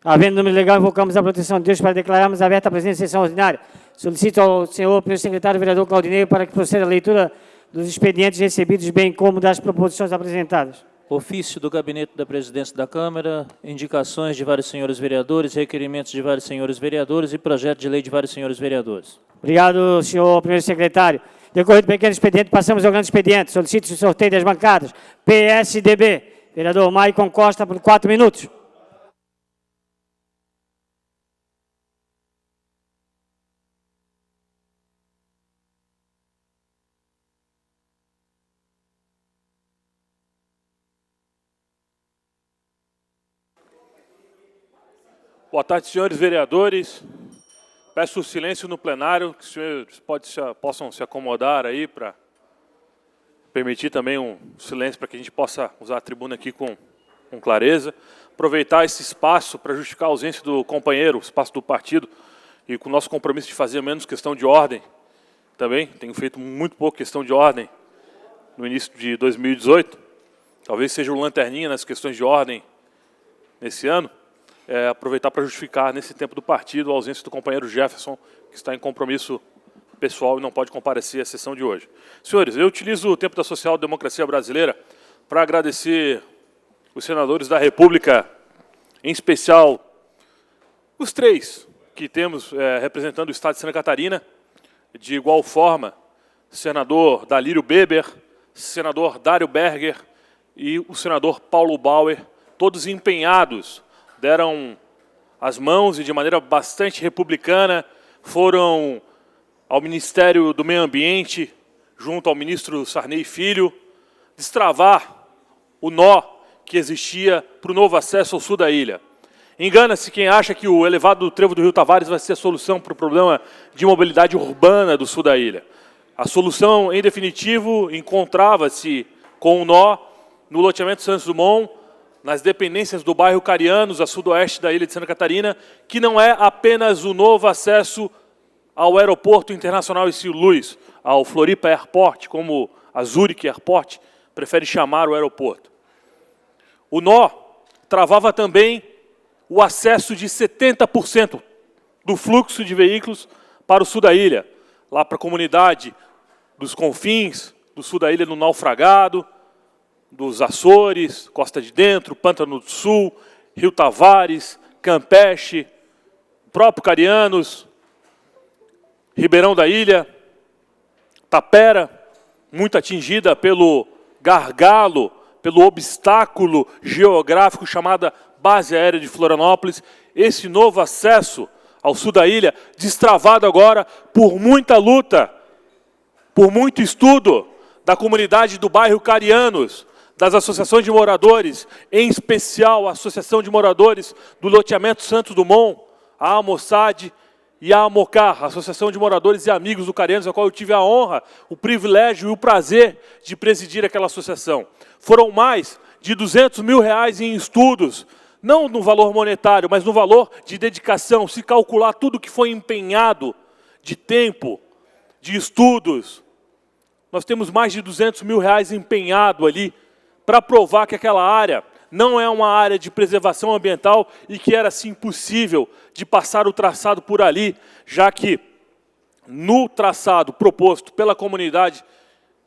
Havendo número legal, invocamos a proteção de Deus para declararmos aberta a presente sessão ordinária. Solicito ao senhor primeiro secretário vereador Claudinei para que proceda a leitura dos expedientes recebidos, bem como das proposições apresentadas. Ofício do Gabinete da Presidência da Câmara, indicações de vários senhores vereadores, requerimentos de vários senhores vereadores e projeto de lei de vários senhores vereadores. Obrigado, senhor primeiro secretário. Decorrido pequeno expediente, passamos ao grande expediente. Solicito o sorteio das bancadas. PSDB, vereador Maicon Costa, por 4 minutos. Boa tarde, senhores vereadores. Peço silêncio no plenário, que os senhores possam se acomodar aí para permitir também um silêncio para que a gente possa usar a tribuna aqui com clareza. Aproveitar esse espaço para justificar a ausência do companheiro, o espaço do partido, e com o nosso compromisso de fazer menos questão de ordem também. Tenho feito muito pouco questão de ordem no início de 2018. Talvez seja o lanterninha nas questões de ordem nesse ano. Aproveitar para justificar, nesse tempo do partido, a ausência do companheiro Jefferson, que está em compromisso pessoal e não pode comparecer à sessão de hoje. Senhores, eu utilizo o tempo da social-democracia brasileira para agradecer os senadores da República, em especial os 3 que temos representando o Estado de Santa Catarina, de igual forma, senador Dalírio Beber, senador Dário Berger e o senador Paulo Bauer, todos empenhados, deram as mãos e de maneira bastante republicana foram ao Ministério do Meio Ambiente, junto ao ministro Sarney Filho, destravar o nó que existia para o novo acesso ao sul da ilha. Engana-se quem acha que o elevado do trevo do Rio Tavares vai ser a solução para o problema de mobilidade urbana do sul da ilha. A solução, em definitivo, encontrava-se com o nó no loteamento Santos Dumont, nas dependências do bairro Carianos, a sudoeste da ilha de Santa Catarina, que não é apenas o novo acesso ao aeroporto internacional Ercílio Luz, ao Floripa Airport, como a Zurich Airport prefere chamar o aeroporto. O nó travava também o acesso de 70% do fluxo de veículos para o sul da ilha, lá para a comunidade dos confins do sul da ilha, no Naufragado, dos Açores, Costa de Dentro, Pântano do Sul, Rio Tavares, Campeche, próprio Carianos, Ribeirão da Ilha, Tapera, muito atingida pelo gargalo, pelo obstáculo geográfico chamada Base Aérea de Florianópolis. Esse novo acesso ao sul da ilha, destravado agora por muita luta, por muito estudo da comunidade do bairro Carianos, das associações de moradores, em especial a Associação de Moradores do Loteamento Santos Dumont, a AMOSAD e a AMOCAR, a Associação de Moradores e Amigos do Carianos, a qual eu tive a honra, o privilégio e o prazer de presidir aquela associação. Foram mais de R$200 mil em estudos, não no valor monetário, mas no valor de dedicação, se calcular tudo que foi empenhado de tempo, de estudos. Nós temos mais de R$200 mil empenhado ali, para provar que aquela área não é uma área de preservação ambiental e que era, assim, possível de passar o traçado por ali, já que no traçado proposto pela comunidade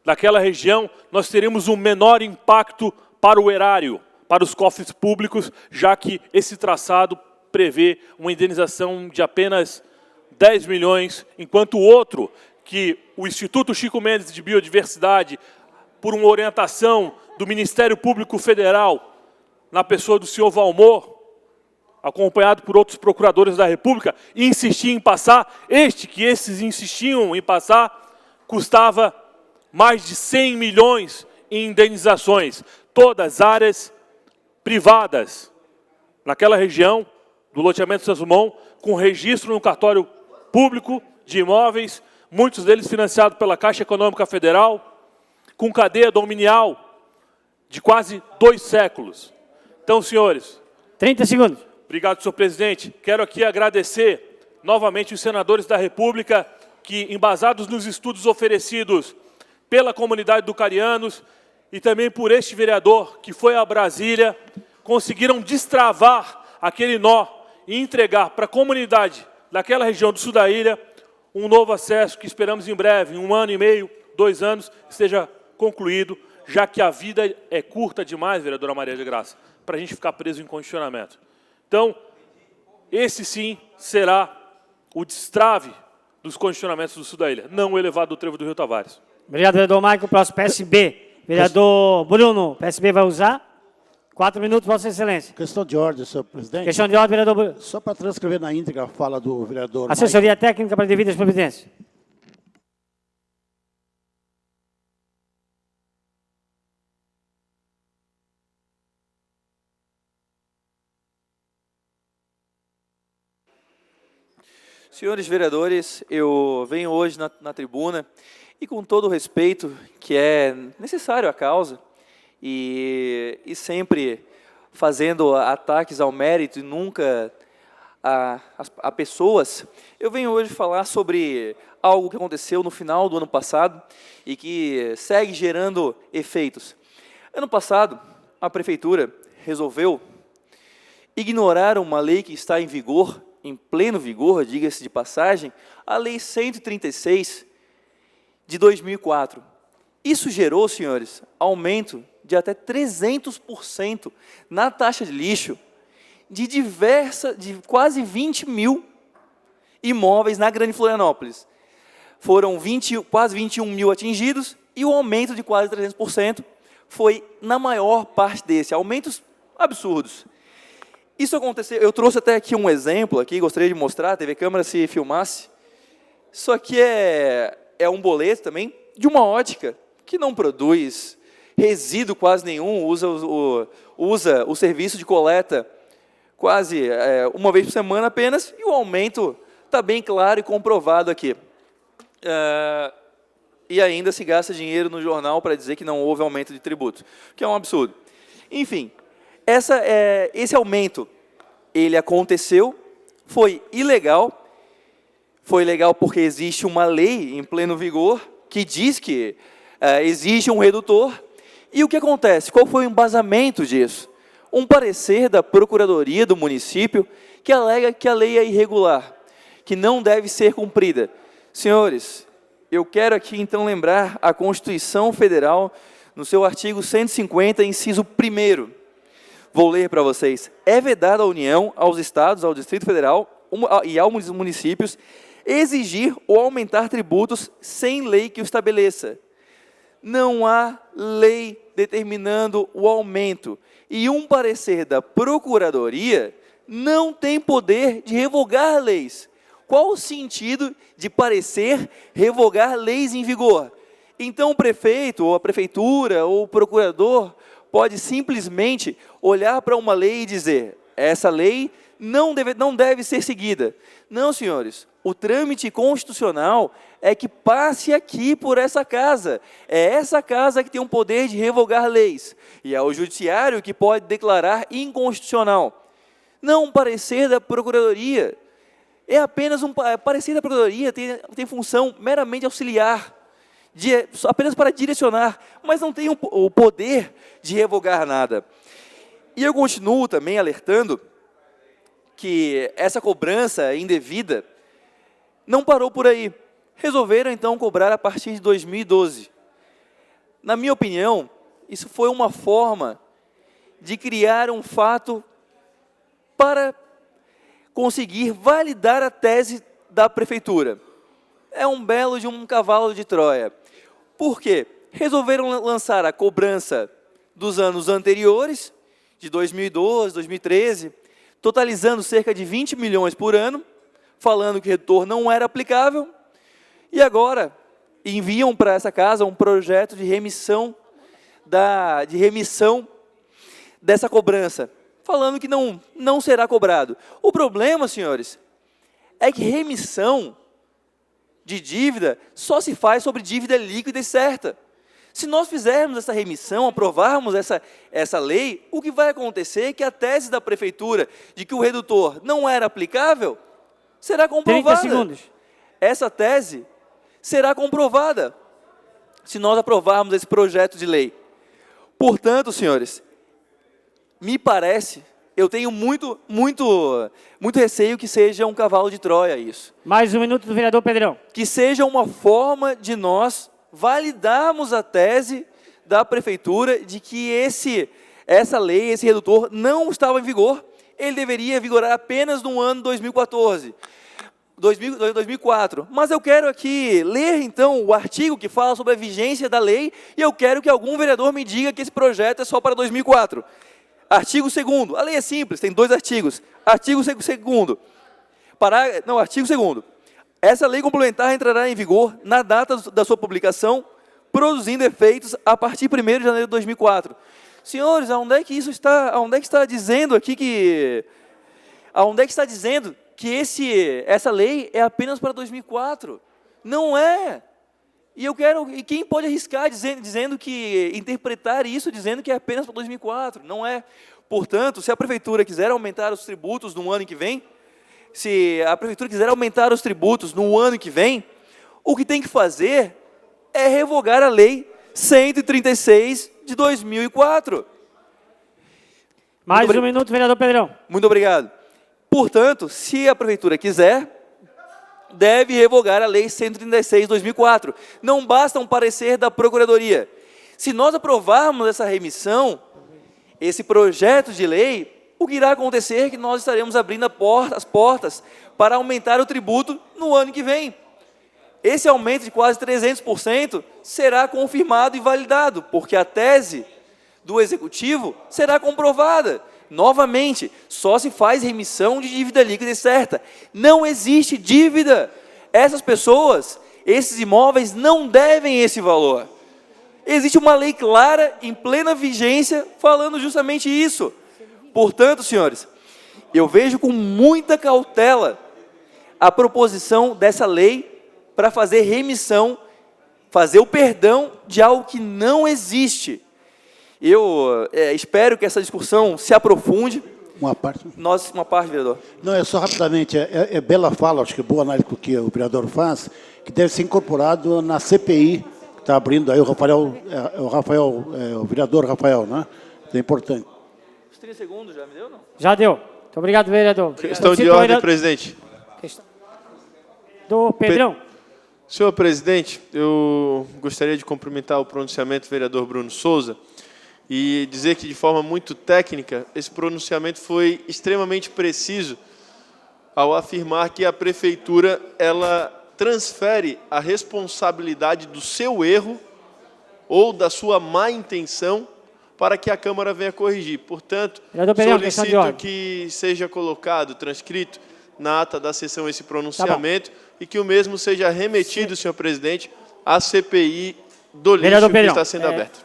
daquela região, nós teríamos um menor impacto para o erário, para os cofres públicos, já que esse traçado prevê uma indenização de apenas 10 milhões, enquanto o outro, que o Instituto Chico Mendes de Biodiversidade, por uma orientação do Ministério Público Federal, na pessoa do senhor Valmor, acompanhado por outros procuradores da República, insistia em passar, que esses insistiam em passar, custava mais de 100 milhões em indenizações. Todas áreas privadas, naquela região do loteamento Santos Dumont, com registro no cartório público de imóveis, muitos deles financiados pela Caixa Econômica Federal, com cadeia dominial de quase 2 séculos. Então, senhores... 30 segundos. Obrigado, senhor presidente. Quero aqui agradecer novamente os senadores da República que, embasados nos estudos oferecidos pela comunidade do Carianos e também por este vereador que foi a Brasília, conseguiram destravar aquele nó e entregar para a comunidade daquela região do sul da ilha um novo acesso que esperamos em breve, em 1 ano e meio, 2 anos, esteja concluído, já que a vida é curta demais, vereadora Maria de Graça, para a gente ficar preso em condicionamento. Então, esse sim será o destrave dos condicionamentos do sul da ilha, não o elevado do trevo do Rio Tavares. Obrigado, vereador Maicon. Próximo, PSB. Vereador Bruno, PSB vai usar? 4 minutos, Vossa Excelência. Questão de ordem, senhor presidente. Questão de ordem, vereador Bruno. Só para transcrever na íntegra a fala do vereador Assessoria técnica para devidas providências. Senhores vereadores, eu venho hoje na tribuna e com todo o respeito que é necessário à causa e sempre fazendo ataques ao mérito e nunca a pessoas, eu venho hoje falar sobre algo que aconteceu no final do ano passado e que segue gerando efeitos. Ano passado, a Prefeitura resolveu ignorar uma lei que está em vigor, em pleno vigor, diga-se de passagem, a Lei 136 de 2004. Isso gerou, senhores, aumento de até 300% na taxa de lixo de quase 20 mil imóveis na Grande Florianópolis. Foram quase 21 mil atingidos e o aumento de quase 300% foi na maior parte desse, aumentos absurdos. Isso aconteceu, eu trouxe até aqui um exemplo, aqui, gostaria de mostrar, a TV Câmara se filmasse. Isso aqui é um boleto também de uma ótica que não produz resíduo quase nenhum, usa o serviço de coleta quase uma vez por semana apenas, e o aumento está bem claro e comprovado aqui. E ainda se gasta dinheiro no jornal para dizer que não houve aumento de tributo, que é um absurdo. Enfim, esse aumento, ele aconteceu, foi ilegal porque existe uma lei em pleno vigor que diz que exige um redutor. E o que acontece? Qual foi o embasamento disso? Um parecer da Procuradoria do município que alega que a lei é irregular, que não deve ser cumprida. Senhores, eu quero aqui então lembrar a Constituição Federal, no seu artigo 150, inciso 1º. Vou ler para vocês. É vedado à União, aos Estados, ao Distrito Federal e aos municípios exigir ou aumentar tributos sem lei que o estabeleça. Não há lei determinando o aumento e um parecer da Procuradoria não tem poder de revogar leis. Qual o sentido de parecer revogar leis em vigor? Então o prefeito, ou a prefeitura, ou o procurador pode simplesmente olhar para uma lei e dizer: essa lei não deve ser seguida. Não, senhores, o trâmite constitucional é que passe aqui por essa casa. É essa casa que tem o poder de revogar leis. E é o judiciário que pode declarar inconstitucional. Não um parecer da Procuradoria. É apenas um parecer da Procuradoria, tem função meramente auxiliar, apenas para direcionar, mas não tem o poder de revogar nada. E eu continuo também alertando que essa cobrança indevida não parou por aí. Resolveram então cobrar a partir de 2012. Na minha opinião, isso foi uma forma de criar um fato para conseguir validar a tese da prefeitura. É um belo de um cavalo de Troia. Por quê? Resolveram lançar a cobrança dos anos anteriores, de 2012, 2013, totalizando cerca de 20 milhões por ano, falando que o retorno não era aplicável, e agora enviam para essa casa um projeto de remissão dessa cobrança, falando que não será cobrado. O problema, senhores, é que remissão de dívida só se faz sobre dívida líquida e certa. Se nós fizermos essa remissão, aprovarmos essa lei, o que vai acontecer é que a tese da prefeitura de que o redutor não era aplicável será comprovada. 30 segundos. Essa tese será comprovada se nós aprovarmos esse projeto de lei. Portanto, senhores, me parece eu tenho muito receio que seja um cavalo de Troia isso. Mais um minuto do vereador Pedrão. Que seja uma forma de nós validarmos a tese da prefeitura de que essa lei, esse redutor, não estava em vigor. Ele deveria vigorar apenas no ano 2014. 2004. Mas eu quero aqui ler, então, o artigo que fala sobre a vigência da lei e eu quero que algum vereador me diga que esse projeto é só para 2004. Artigo 2º. A lei é simples, tem 2 artigos. Artigo 2º. Artigo 2º. Essa lei complementar entrará em vigor na data da sua publicação, produzindo efeitos a partir de 1º de janeiro de 2004. Senhores, aonde é que isso está? Aonde é que está dizendo aqui que... Aonde é que está dizendo que essa lei é apenas para 2004? Não é. E quem pode arriscar dizendo que interpretar isso dizendo que é apenas para 2004? Não é. Portanto, se a prefeitura quiser aumentar os tributos no ano que vem, o que tem que fazer é revogar a lei 136 de 2004. Mais um minuto, vereador Pedrão. Muito obrigado. Portanto, se a prefeitura quiser, deve revogar a lei 136 de 2004. Não basta um parecer da Procuradoria. Se nós aprovarmos essa remissão, esse projeto de lei, o que irá acontecer é que nós estaremos abrindo as portas para aumentar o tributo no ano que vem. Esse aumento de quase 300% será confirmado e validado, porque a tese do Executivo será comprovada. Novamente, só se faz remissão de dívida líquida e certa. Não existe dívida. Essas pessoas, esses imóveis não devem esse valor. Existe uma lei clara, em plena vigência, falando justamente isso. Portanto, senhores, eu vejo com muita cautela a proposição dessa lei para fazer remissão, fazer o perdão de algo que não existe. Eu espero que essa discussão se aprofunde. Uma parte. Uma parte, vereador. Não, é só rapidamente, é bela fala, acho que é boa análise que o vereador faz, que deve ser incorporado na CPI, que está abrindo aí o vereador Rafael, né? É importante. Os 30 segundos já me deu, não? Já deu. Muito obrigado, vereador. Questão de ordem, presidente. Do Pedrão. Senhor presidente, eu gostaria de cumprimentar o pronunciamento do vereador Bruno Souza e dizer que, de forma muito técnica, esse pronunciamento foi extremamente preciso ao afirmar que a prefeitura ela transfere a responsabilidade do seu erro ou da sua má intenção para que a Câmara venha corrigir. Portanto, solicito que seja colocado, transcrito, na ata da sessão esse pronunciamento e que o mesmo seja remetido, senhor presidente, à CPI do lixo que está sendo aberto.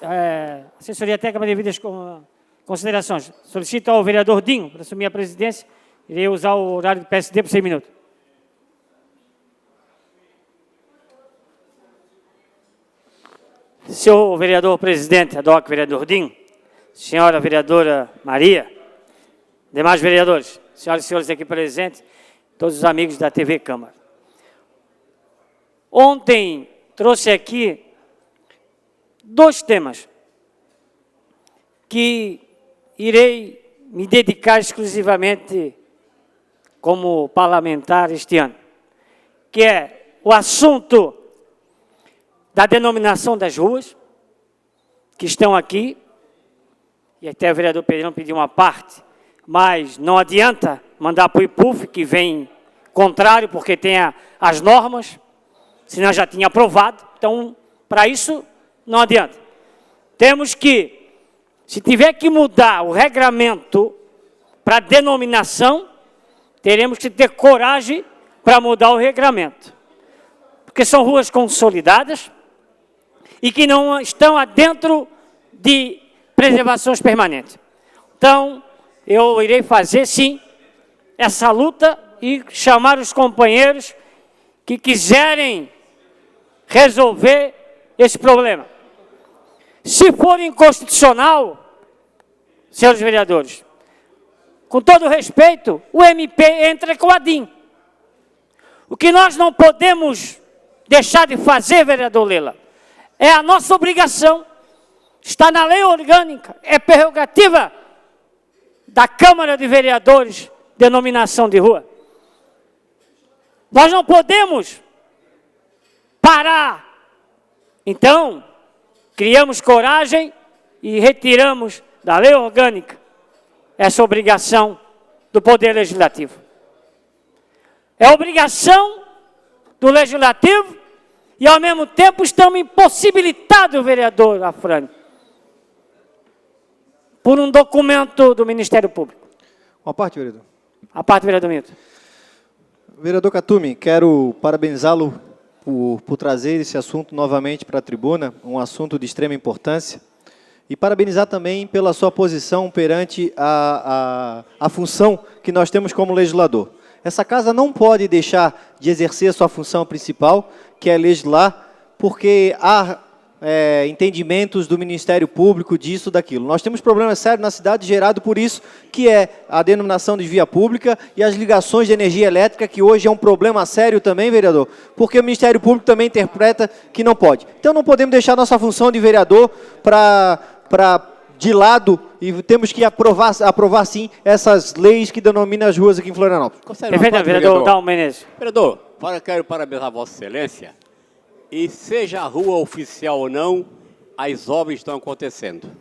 Assessoria técnica para devidas considerações. Solicito ao vereador Dinho para assumir a presidência. Irei usar o horário do PSD por 6 minutos. Senhor vereador presidente, ad hoc vereador Dinho, senhora vereadora Maria, demais vereadores, senhoras e senhores aqui presentes, todos os amigos da TV Câmara. Ontem trouxe aqui 2 temas que irei me dedicar exclusivamente como parlamentar este ano, que é o assunto da denominação das ruas, que estão aqui, e até o vereador Pedrão pediu uma parte, mas não adianta mandar para o IPUF, que vem contrário, porque tem as normas, senão já tinha aprovado. Então, para isso, não adianta. Temos que, se tiver que mudar o regramento para denominação, teremos que ter coragem para mudar o regramento. Porque são ruas consolidadas e que não estão dentro de preservações permanentes. Então, eu irei fazer, sim, essa luta e chamar os companheiros que quiserem resolver esse problema. Se for inconstitucional, senhores vereadores, com todo respeito, o MP entra com a DIN. O que nós não podemos deixar de fazer, vereador Lela, é a nossa obrigação. Está na lei orgânica, é prerrogativa da Câmara de Vereadores, denominação de rua. Nós não podemos parar. Então, criamos coragem e retiramos da lei orgânica essa obrigação do Poder Legislativo. É obrigação do Legislativo e, ao mesmo tempo, estamos impossibilitados, vereador Afrânio, por um documento do Ministério Público. Uma parte, vereador. A parte, vereador Milton. Vereador Khatumi, quero parabenizá-lo por trazer esse assunto novamente para a tribuna, um assunto de extrema importância, e parabenizar também pela sua posição perante a função que nós temos como legislador. Essa casa não pode deixar de exercer a sua função principal, que é legislar, porque há entendimentos do Ministério Público disso, daquilo. Nós temos problemas sérios na cidade gerado por isso, que é a denominação de via pública e as ligações de energia elétrica, que hoje é um problema sério também, vereador, porque o Ministério Público também interpreta que não pode. Então não podemos deixar nossa função de vereador de lado e temos que aprovar sim essas leis que denominam as ruas aqui em Florianópolis. Vereador Dalmo Menezes. Vereador, quero parabenizar Vossa Excelência. E seja a rua oficial ou não, as obras estão acontecendo.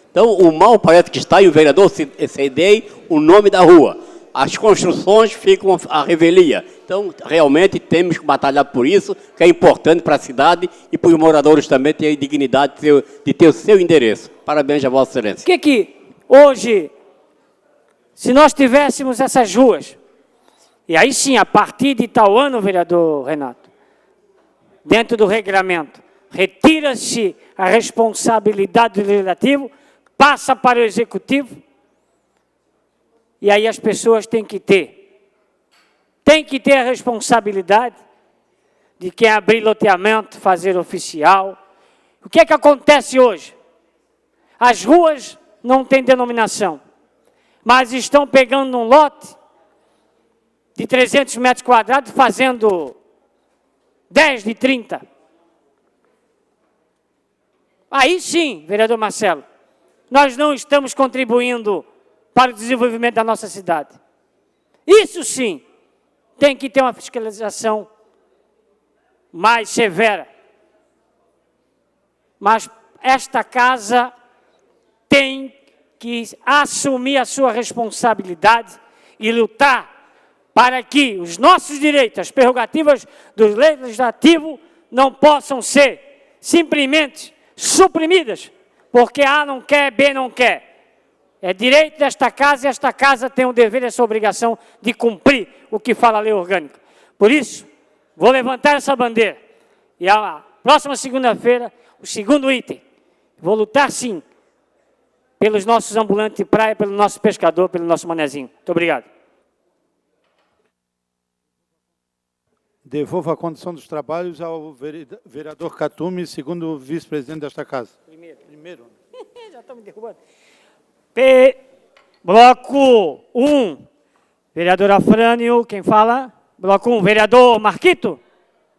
Então, o mal parece que está, e o vereador cedei o nome da rua. As construções ficam à revelia. Então, realmente, temos que batalhar por isso, que é importante para a cidade e para os moradores também terem dignidade de ter o seu endereço. Parabéns a Vossa Excelência. O que hoje, se nós tivéssemos essas ruas, e aí sim, a partir de tal ano, vereador Renato, dentro do regramento, retira-se a responsabilidade do Legislativo, passa para o Executivo, e aí as pessoas têm que ter a responsabilidade de quem abrir loteamento, fazer oficial. O que é que acontece hoje? As ruas não têm denominação, mas estão pegando um lote de 300 metros quadrados, fazendo 10 de 30. Aí sim, vereador Marcelo, nós não estamos contribuindo para o desenvolvimento da nossa cidade. Isso sim, tem que ter uma fiscalização mais severa. Mas esta casa tem que assumir a sua responsabilidade e lutar para que os nossos direitos, as prerrogativas do Legislativo não possam ser simplesmente suprimidas, porque A não quer, B não quer. É direito desta casa e esta casa tem o dever e essa obrigação de cumprir o que fala a lei orgânica. Por isso, vou levantar essa bandeira e a próxima segunda-feira, o segundo item, vou lutar sim pelos nossos ambulantes de praia, pelo nosso pescador, pelo nosso manezinho. Muito obrigado. Devolvo a condução dos trabalhos ao vereador Khatumi, segundo vice-presidente desta casa. Primeiro. Já estão me derrubando. Bloco 1, vereador Afrânio, quem fala? Bloco 1, vereador Marquito.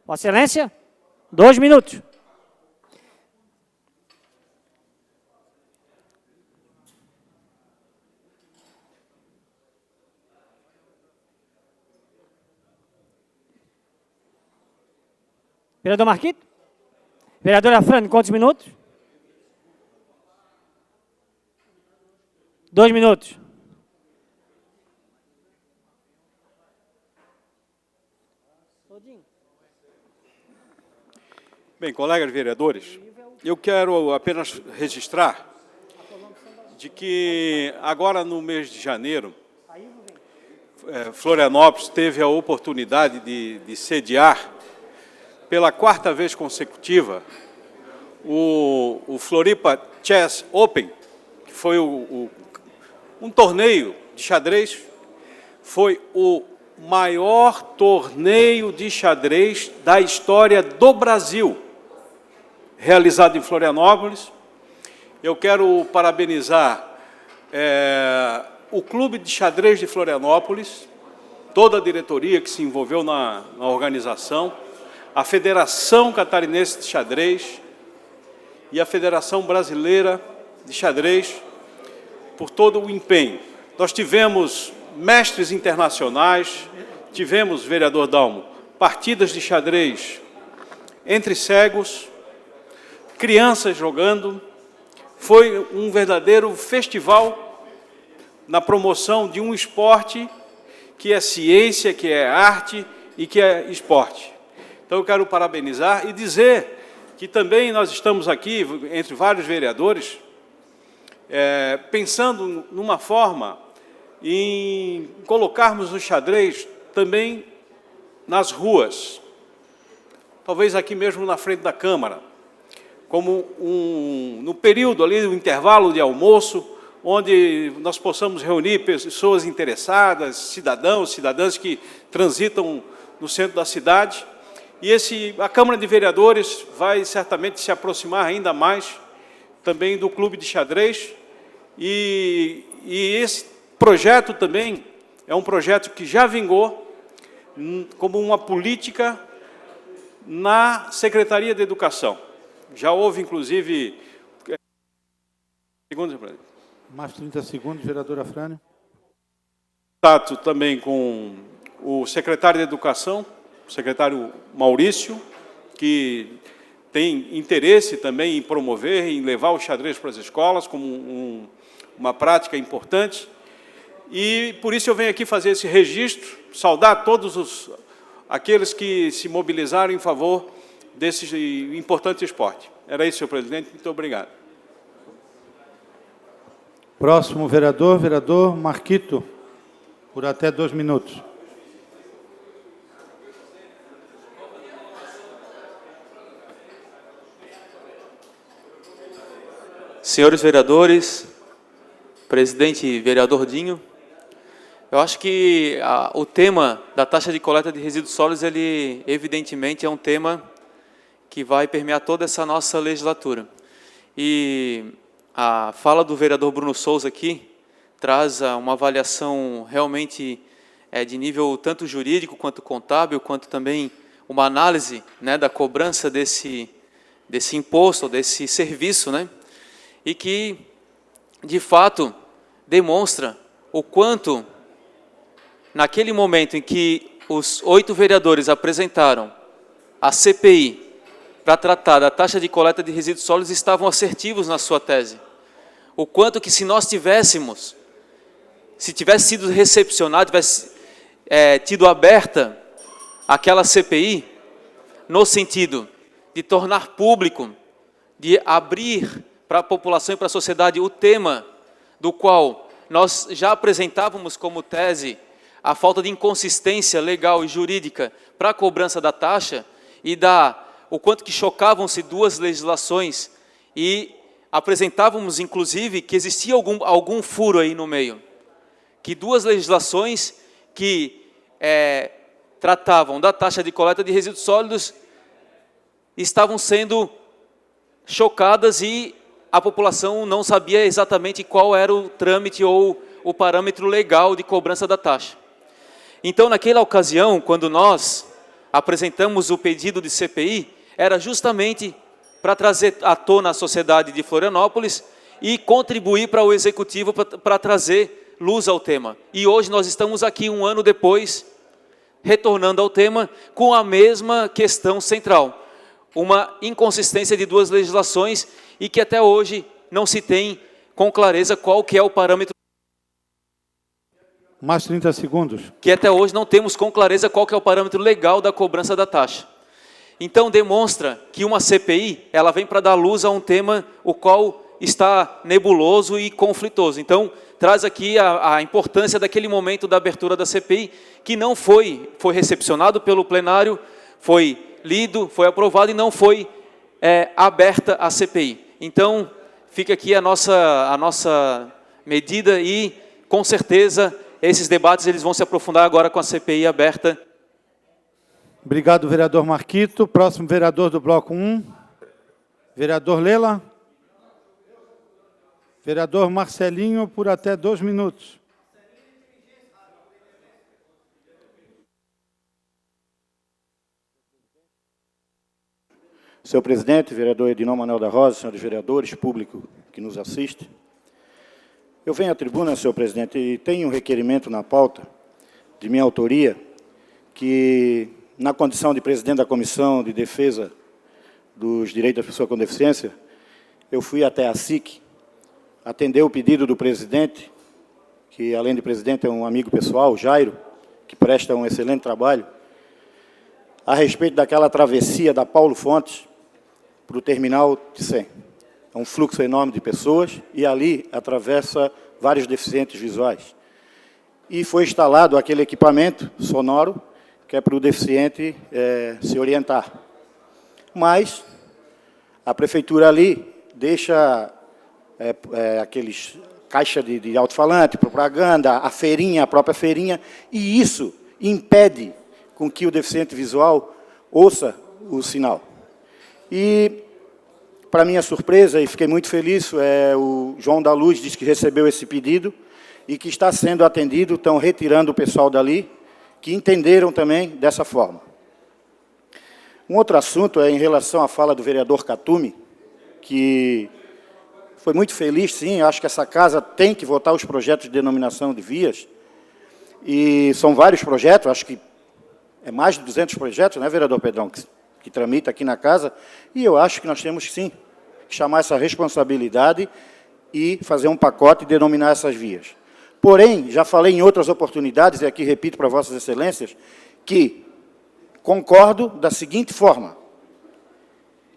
Vossa Excelência, 2 minutos. Vereador Marquito? Vereador Afrânio, quantos minutos? 2 minutos. Bem, colegas vereadores, eu quero apenas registrar de que agora no mês de janeiro, Florianópolis teve a oportunidade de sediar pela 4ª vez consecutiva o Floripa Chess Open, que foi um torneio de xadrez, foi o maior torneio de xadrez da história do Brasil, realizado em Florianópolis. Eu quero parabenizar o Clube de Xadrez de Florianópolis, toda a diretoria que se envolveu na organização, a Federação Catarinense de Xadrez e a Federação Brasileira de Xadrez por todo o empenho. nós tivemos mestres internacionais, tivemos, vereador Dalmo, partidas de xadrez entre cegos, crianças jogando. Foi um verdadeiro festival na promoção de um esporte que é ciência, que é arte e que é esporte. Então, eu quero parabenizar e dizer que também nós estamos aqui, entre vários vereadores, pensando numa forma em colocarmos o xadrez também nas ruas, talvez aqui mesmo na frente da Câmara, como no período ali do intervalo de almoço, onde nós possamos reunir pessoas interessadas, cidadãos, cidadãs que transitam no centro da cidade. E a Câmara de Vereadores vai certamente se aproximar ainda mais também do Clube de Xadrez. E esse projeto também é um projeto que já vingou como uma política na Secretaria de Educação. Já houve, inclusive... Mais 30 segundos, vereador Afrânio. Contato também com o secretário de Educação, o secretário Maurício, que tem interesse também em promover, em levar o xadrez para as escolas como uma prática importante. E, por isso, eu venho aqui fazer esse registro, saudar todos aqueles que se mobilizaram em favor desse importante esporte. Era isso, senhor presidente. Muito obrigado. Próximo vereador, vereador Marquito, por até 2 minutos. Senhores vereadores, presidente vereador Dinho, eu acho que o tema da taxa de coleta de resíduos sólidos, ele evidentemente é um tema que vai permear toda essa nossa legislatura. E a fala do vereador Bruno Souza aqui traz uma avaliação realmente de nível tanto jurídico quanto contábil, quanto também uma análise, né, da cobrança desse imposto, desse serviço, né, e que, de fato, demonstra o quanto, naquele momento em que os 8 vereadores apresentaram a CPI para tratar da taxa de coleta de resíduos sólidos, estavam assertivos na sua tese. O quanto que, se nós tivesse sido recepcionado, tivesse tido aberta aquela CPI, no sentido de tornar público, de abrir para a população e para a sociedade o tema do qual nós já apresentávamos como tese a falta de inconsistência legal e jurídica para a cobrança da taxa e o quanto que chocavam-se 2 legislações e apresentávamos, inclusive, que existia algum furo aí no meio, que 2 legislações que tratavam da taxa de coleta de resíduos sólidos estavam sendo chocadas e a população não sabia exatamente qual era o trâmite ou o parâmetro legal de cobrança da taxa. Então, naquela ocasião, quando nós apresentamos o pedido de CPI, era justamente para trazer à tona a sociedade de Florianópolis e contribuir para o Executivo para trazer luz ao tema. E hoje nós estamos aqui, 1 ano depois, retornando ao tema com a mesma questão central. Uma inconsistência de 2 legislações e que até hoje não se tem com clareza qual que é o parâmetro. Mais 30 segundos. Que até hoje não temos com clareza qual que é o parâmetro legal da cobrança da taxa. Então, demonstra que uma CPI, ela vem para dar luz a um tema o qual está nebuloso e conflitoso. Então, traz aqui a importância daquele momento da abertura da CPI, que não foi recepcionado pelo plenário, foi lido, foi aprovado e não foi aberta a CPI. Então, fica aqui a nossa medida e, com certeza, esses debates eles vão se aprofundar agora com a CPI aberta. Obrigado, vereador Marquito. Próximo vereador do bloco 1. Vereador Lela. Vereador Marcelinho, por até 2 minutos. Senhor presidente, vereador Edinão Manuel da Rosa, senhores vereadores, público que nos assiste. Eu venho à tribuna, senhor presidente, e tenho um requerimento na pauta, de minha autoria, que, na condição de presidente da Comissão de Defesa dos Direitos da Pessoa com Deficiência, eu fui até a SIC, atender o pedido do presidente, que, além de presidente, é um amigo pessoal, Jairo, que presta um excelente trabalho, a respeito daquela travessia da Paulo Fontes para o terminal de 100. É um fluxo enorme de pessoas e ali atravessa vários deficientes visuais. E foi instalado aquele equipamento sonoro que é para o deficiente se orientar. Mas a prefeitura ali deixa aqueles caixa de alto-falante, propaganda, a feirinha, a própria feirinha, e isso impede com que o deficiente visual ouça o sinal. E, para minha surpresa, e fiquei muito feliz, o João da Luz disse que recebeu esse pedido e que está sendo atendido, estão retirando o pessoal dali, que entenderam também dessa forma. Um outro assunto é em relação à fala do vereador Katumi, que foi muito feliz, sim, acho que essa casa tem que votar os projetos de denominação de vias, e são vários projetos, acho que é mais de 200 projetos, né, vereador Pedrão, que tramita aqui na casa, e eu acho que nós temos, sim, que chamar essa responsabilidade e fazer um pacote e denominar essas vias. Porém, já falei em outras oportunidades, e aqui repito para vossas excelências, que concordo da seguinte forma,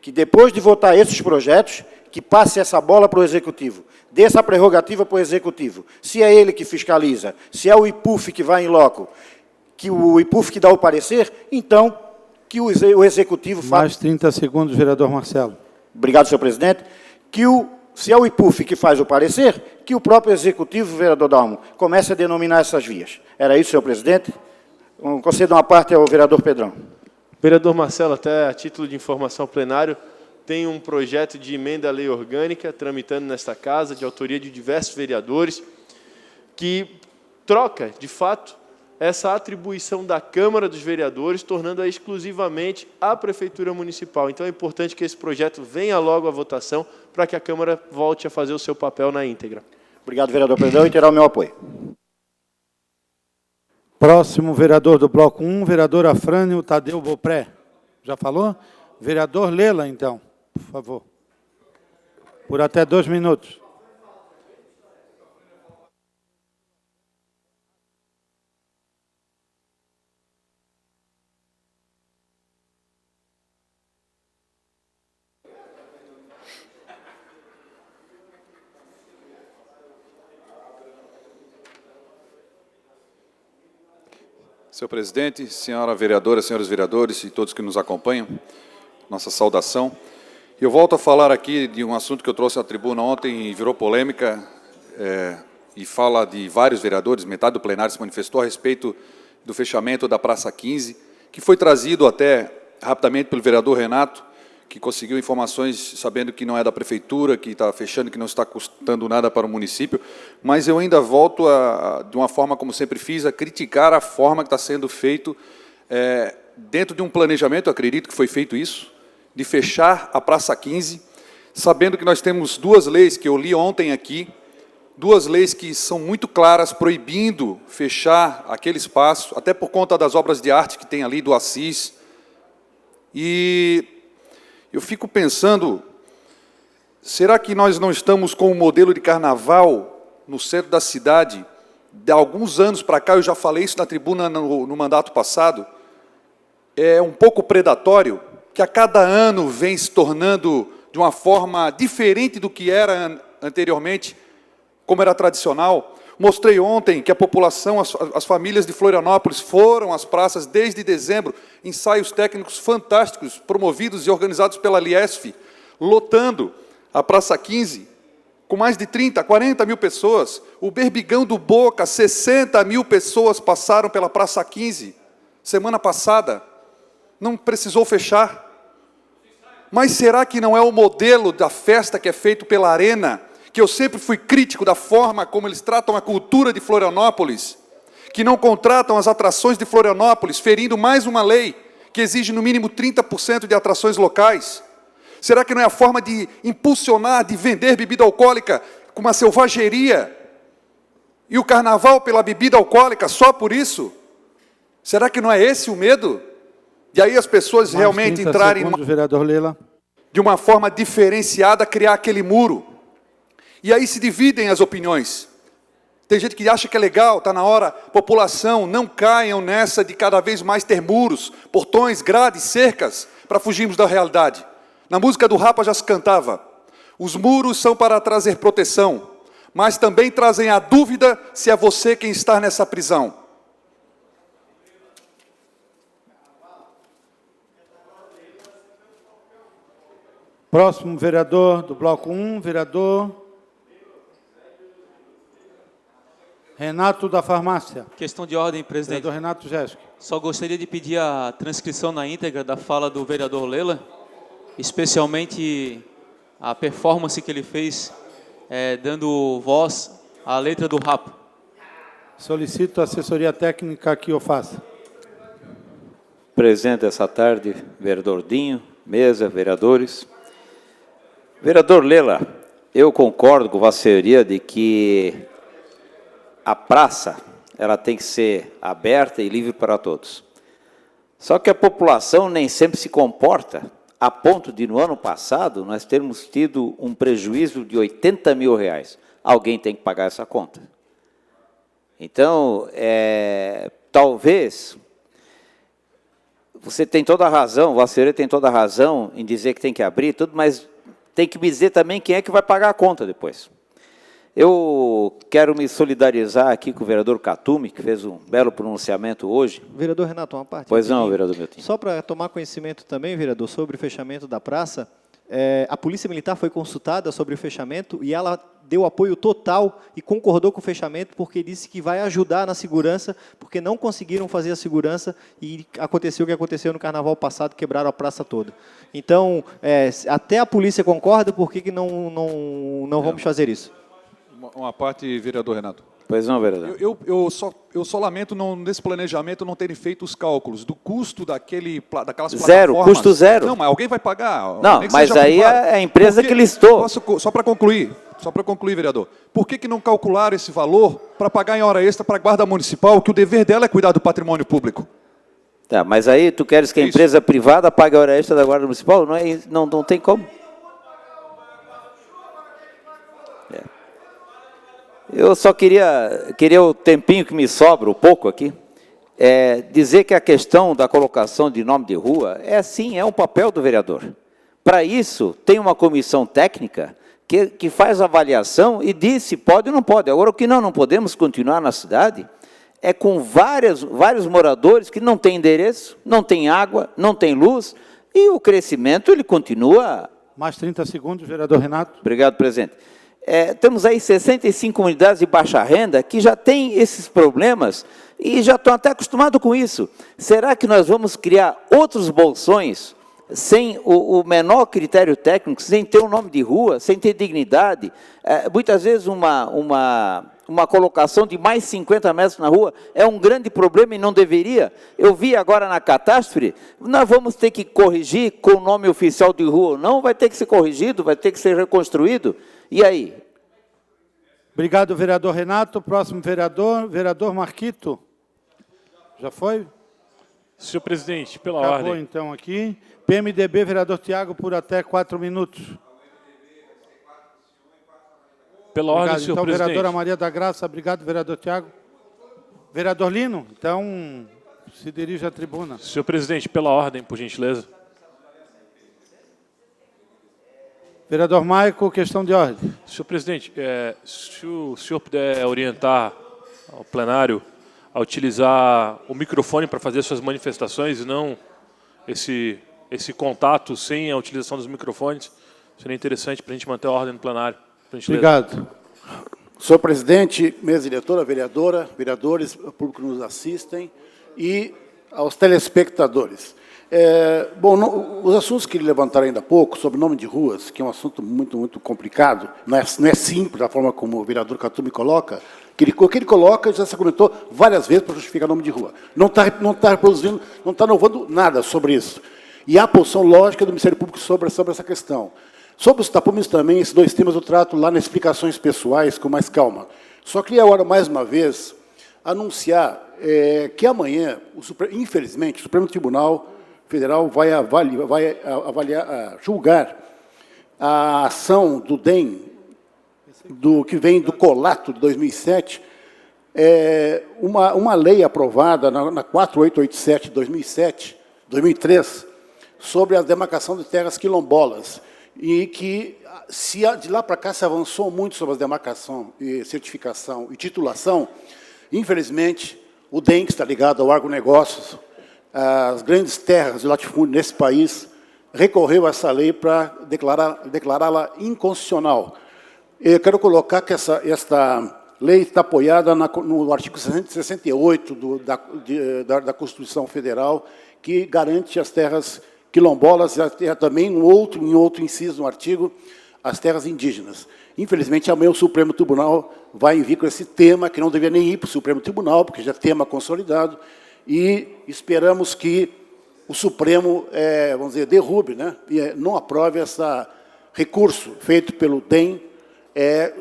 que depois de votar esses projetos, que passe essa bola para o Executivo, dê essa prerrogativa para o Executivo. Se é ele que fiscaliza, se é o IPUF que vai em loco, que o IPUF que dá o parecer, então, que o Executivo faça... Mais 30 segundos, vereador Marcelo. Obrigado, senhor presidente. Se é o IPUF que faz o parecer, que o próprio Executivo, vereador Dalmo, comece a denominar essas vias. Era isso, senhor presidente? Concedo uma parte ao vereador Pedrão. Vereador Marcelo, até a título de informação ao plenário, tem um projeto de emenda à lei orgânica tramitando nesta casa, de autoria de diversos vereadores, que troca, de fato, essa atribuição da Câmara dos Vereadores, tornando-a exclusivamente à Prefeitura Municipal. Então, é importante que esse projeto venha logo à votação, para que a Câmara volte a fazer o seu papel na íntegra. Obrigado, vereador Pedrão, e terá o meu apoio. Próximo vereador do Bloco 1, vereador Afrânio Tadeu Bopré. Já falou? Vereador Lela, então, por favor. Por até 2 minutos. Senhor presidente, senhora vereadora, senhores vereadores e todos que nos acompanham, nossa saudação. Eu volto a falar aqui de um assunto que eu trouxe à tribuna ontem e virou polêmica, e fala de vários vereadores, metade do plenário se manifestou a respeito do fechamento da Praça 15, que foi trazido até rapidamente pelo vereador Renato, que conseguiu informações sabendo que não é da prefeitura, que está fechando, que não está custando nada para o município, mas eu ainda volto, de uma forma como sempre fiz, a criticar a forma que está sendo feito, dentro de um planejamento, eu acredito que foi feito isso, de fechar a Praça 15, sabendo que nós temos 2 leis que eu li ontem aqui, 2 leis que são muito claras, proibindo fechar aquele espaço, até por conta das obras de arte que tem ali do Assis. E eu fico pensando, será que nós não estamos com um modelo de carnaval no centro da cidade? De alguns anos para cá, eu já falei isso na tribuna no mandato passado, é um pouco predatório, que a cada ano vem se tornando de uma forma diferente do que era anteriormente, como era tradicional. Mostrei ontem que a população, as famílias de Florianópolis foram às praças desde dezembro, ensaios técnicos fantásticos, promovidos e organizados pela Liesf, lotando a Praça 15, com mais de 30, 40 mil pessoas. O Berbigão do Boca, 60 mil pessoas passaram pela Praça 15, semana passada. Não precisou fechar. Mas será que não é o modelo da festa que é feito pela Arena, que eu sempre fui crítico da forma como eles tratam a cultura de Florianópolis, que não contratam as atrações de Florianópolis, ferindo mais uma lei que exige no mínimo 30% de atrações locais? Será que não é a forma de impulsionar, de vender bebida alcoólica com uma selvageria E o carnaval pela bebida alcoólica, só por isso? Será que não é esse o medo? E aí as pessoas Mais realmente 30 entrarem segundos, vereador Lela. de uma forma diferenciada, criar aquele muro. E aí se dividem as opiniões. Tem gente que acha que é legal, está na hora. População, não caiam nessa de cada vez mais ter muros, portões, grades, cercas, para fugirmos da realidade. Na música do Rapa já se cantava: os muros são para trazer proteção, mas também trazem a dúvida se é você quem está nessa prisão. Próximo vereador do bloco 1, vereador Renato da Farmácia. Questão de ordem, presidente. Vereador Renato Jéssica. Só gostaria de pedir a transcrição na íntegra da fala do vereador Lela, especialmente a performance que ele fez, dando voz à letra do rap. Solicito a assessoria técnica que o faça. Presente essa tarde, vereador Dinho, mesa, vereadores. Vereador Lela, eu concordo com a senhoria de que a praça ela tem que ser aberta e livre para todos. Só que a população nem sempre se comporta a ponto de, no ano passado, nós termos tido um prejuízo de R$80 mil. Alguém tem que pagar essa conta. Então, talvez, você tem toda a razão, a senhoria tem toda a razão em dizer que tem que abrir tudo, mas tem que me dizer também quem é que vai pagar a conta depois. Eu quero me solidarizar aqui com o vereador Katumi, que fez um belo pronunciamento hoje. Vereador Renato, uma parte. Pois não, vereador Milton. Só para tomar conhecimento também, vereador, sobre o fechamento da praça, a Polícia Militar foi consultada sobre o fechamento e ela deu apoio total e concordou com o fechamento porque disse que vai ajudar na segurança, porque não conseguiram fazer a segurança e aconteceu o que aconteceu no carnaval passado, quebraram a praça toda. Então, até a polícia concorda, por que não vamos fazer isso? Uma parte, vereador Renato. Pois não, vereador. Eu só lamento, nesse planejamento, não terem feito os cálculos do custo daquelas plataformas. Zero, custo zero. Não, mas alguém vai pagar. Não, mas aí é a empresa que listou. Só para concluir, vereador. Por que não calcularam esse valor para pagar em hora extra para a Guarda Municipal, que o dever dela é cuidar do patrimônio público? Tá, mas aí tu queres que a empresa privada pague a hora extra da Guarda Municipal? Não tem como. Eu só queria o tempinho que me sobra, um pouco aqui, dizer que a questão da colocação de nome de rua é um papel do vereador. Para isso, tem uma comissão técnica que faz a avaliação e diz se pode ou não pode. Agora, o que não podemos continuar na cidade é com vários moradores que não têm endereço, não têm água, não têm luz, e o crescimento ele continua. Mais 30 segundos, vereador Renato. Obrigado, presidente. Temos aí 65 unidades de baixa renda que já têm esses problemas e já estão até acostumados com isso. Será que nós vamos criar outros bolsões sem o menor critério técnico, sem ter um nome de rua, sem ter dignidade? Muitas vezes uma colocação de mais 50 metros na rua é um grande problema e não deveria. Eu vi agora na catástrofe, nós vamos ter que corrigir com o nome oficial de rua ou não, vai ter que ser corrigido, vai ter que ser reconstruído. E aí? Obrigado, vereador Renato. Próximo vereador Marquito. Já foi? Senhor presidente, pela Acabou, ordem. então, aqui. PMDB, vereador Tiago, por até 4 minutos. Pela Obrigado. ordem, senhor então, presidente. vereadora Maria da Graça, obrigado, vereador Tiago. Vereador Lino, então, se dirige à tribuna. Senhor presidente, pela ordem, por gentileza. Vereador Maico, questão de ordem. Senhor presidente, se o senhor puder orientar ao plenário a utilizar o microfone para fazer suas manifestações e não esse contato sem a utilização dos microfones, seria interessante para a gente manter a ordem no plenário. Obrigado. Senhor presidente, mesa diretora, vereadores, público que nos assistem e aos telespectadores. Os assuntos que ele levantaram ainda há pouco, sobre nome de ruas, que é um assunto muito complicado, não é simples da forma como o vereador Katumi coloca, o que ele coloca já se comentou várias vezes para justificar nome de rua. Não está reproduzindo, não está inovando nada sobre isso. E há a posição lógica do Ministério Público sobre essa questão. Sobre os tapumes também, esses dois temas eu trato lá nas explicações pessoais com mais calma. Só queria agora, mais uma vez, anunciar que amanhã, infelizmente, o Supremo Tribunal Federal vai julgar a ação do DEM, que vem do colato de 2007, uma lei aprovada na 4887 de 2003, sobre a demarcação de terras quilombolas, e que, de lá para cá, se avançou muito sobre a demarcação, e certificação e titulação. Infelizmente, o DEM, que está ligado ao agronegócios, as grandes terras de latifúndio nesse país, recorreu a essa lei para declará-la inconstitucional. Eu quero colocar que esta lei está apoiada no artigo 68 da Constituição Federal, que garante as terras quilombolas, e também em outro inciso no artigo, as terras indígenas. Infelizmente, amanhã o Supremo Tribunal vai vir com esse tema, que não deveria nem ir para o Supremo Tribunal, porque já é tema consolidado, e esperamos que o Supremo, vamos dizer, derrube, né, e não aprove esse recurso feito pelo DEM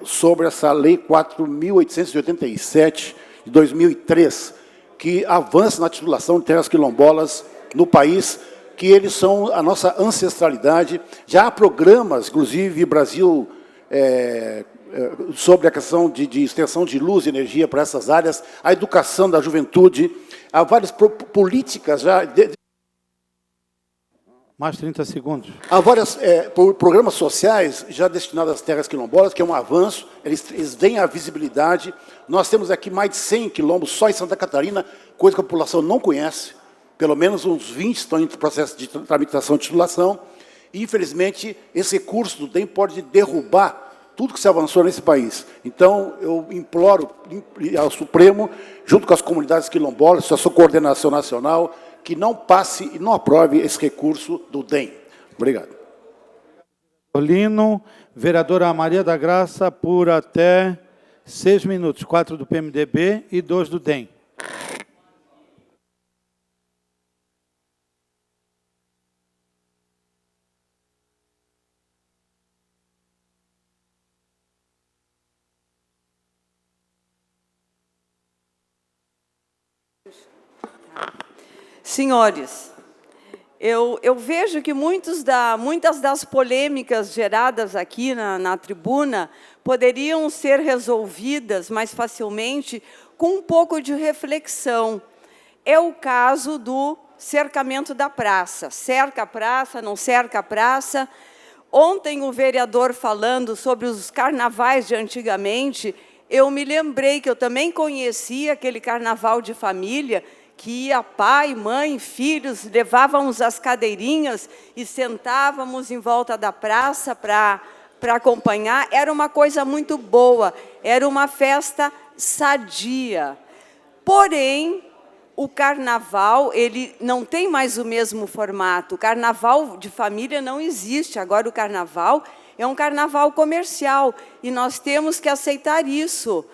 sobre essa Lei 4.887, de 2003, que avança na titulação de terras quilombolas no país, que eles são a nossa ancestralidade. Já há programas, inclusive, Brasil, sobre a questão de extensão de luz e energia para essas áreas, a educação da juventude, há várias políticas já... Mais 30 segundos. Há vários programas sociais já destinados às terras quilombolas, que é um avanço, eles veem a visibilidade. Nós temos aqui mais de 100 quilombos só em Santa Catarina, coisa que a população não conhece. Pelo menos uns 20 estão em processo de tramitação de titulação. E, infelizmente, esse recurso do DEM pode derrubar tudo que se avançou nesse país. Então, eu imploro ao Supremo, junto com as comunidades quilombolas, a sua coordenação nacional, que não passe e não aprove esse recurso do DEM. Obrigado. Lino, vereadora Maria da Graça, por até 6 minutos, 4 do PMDB e 2 do DEM. Senhores, eu vejo que muitas das polêmicas geradas aqui na tribuna poderiam ser resolvidas mais facilmente com um pouco de reflexão. É o caso do cercamento da praça. Cerca a praça, não cerca a praça. Ontem, o vereador falando sobre os carnavais de antigamente, eu me lembrei que eu também conhecia aquele carnaval de família, que ia pai, mãe, filhos, levávamos as cadeirinhas e sentávamos em volta da praça para acompanhar. Era uma coisa muito boa, era uma festa sadia. Porém, o carnaval, ele não tem mais o mesmo formato. O carnaval de família não existe. Agora, o carnaval é um carnaval comercial e nós temos que aceitar isso.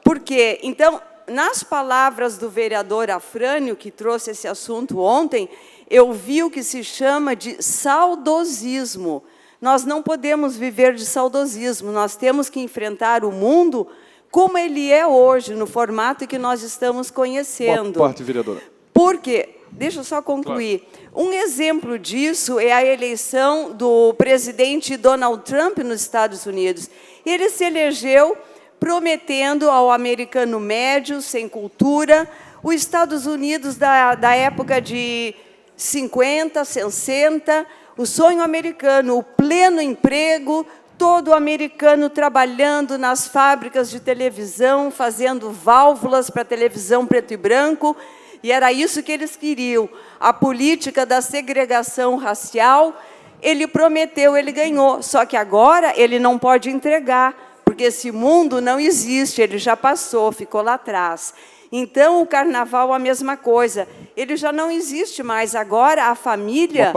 Por quê? Então, nas palavras do vereador Afrânio, que trouxe esse assunto ontem, eu vi o que se chama de saudosismo. Nós não podemos viver de saudosismo, nós temos que enfrentar o mundo como ele é hoje, no formato que nós estamos conhecendo. Boa parte, vereadora. Porque, deixa eu só concluir, claro. Um exemplo disso é a eleição do presidente Donald Trump nos Estados Unidos. Ele se elegeu prometendo ao americano médio, sem cultura, os Estados Unidos da época de 50, 60, o sonho americano, o pleno emprego, todo americano trabalhando nas fábricas de televisão, fazendo válvulas para televisão preto e branco, e era isso que eles queriam. A política da segregação racial, ele prometeu, ele ganhou, só que agora ele não pode entregar, porque esse mundo não existe, ele já passou, ficou lá atrás. Então, o carnaval é a mesma coisa. Ele já não existe mais. Agora, a família,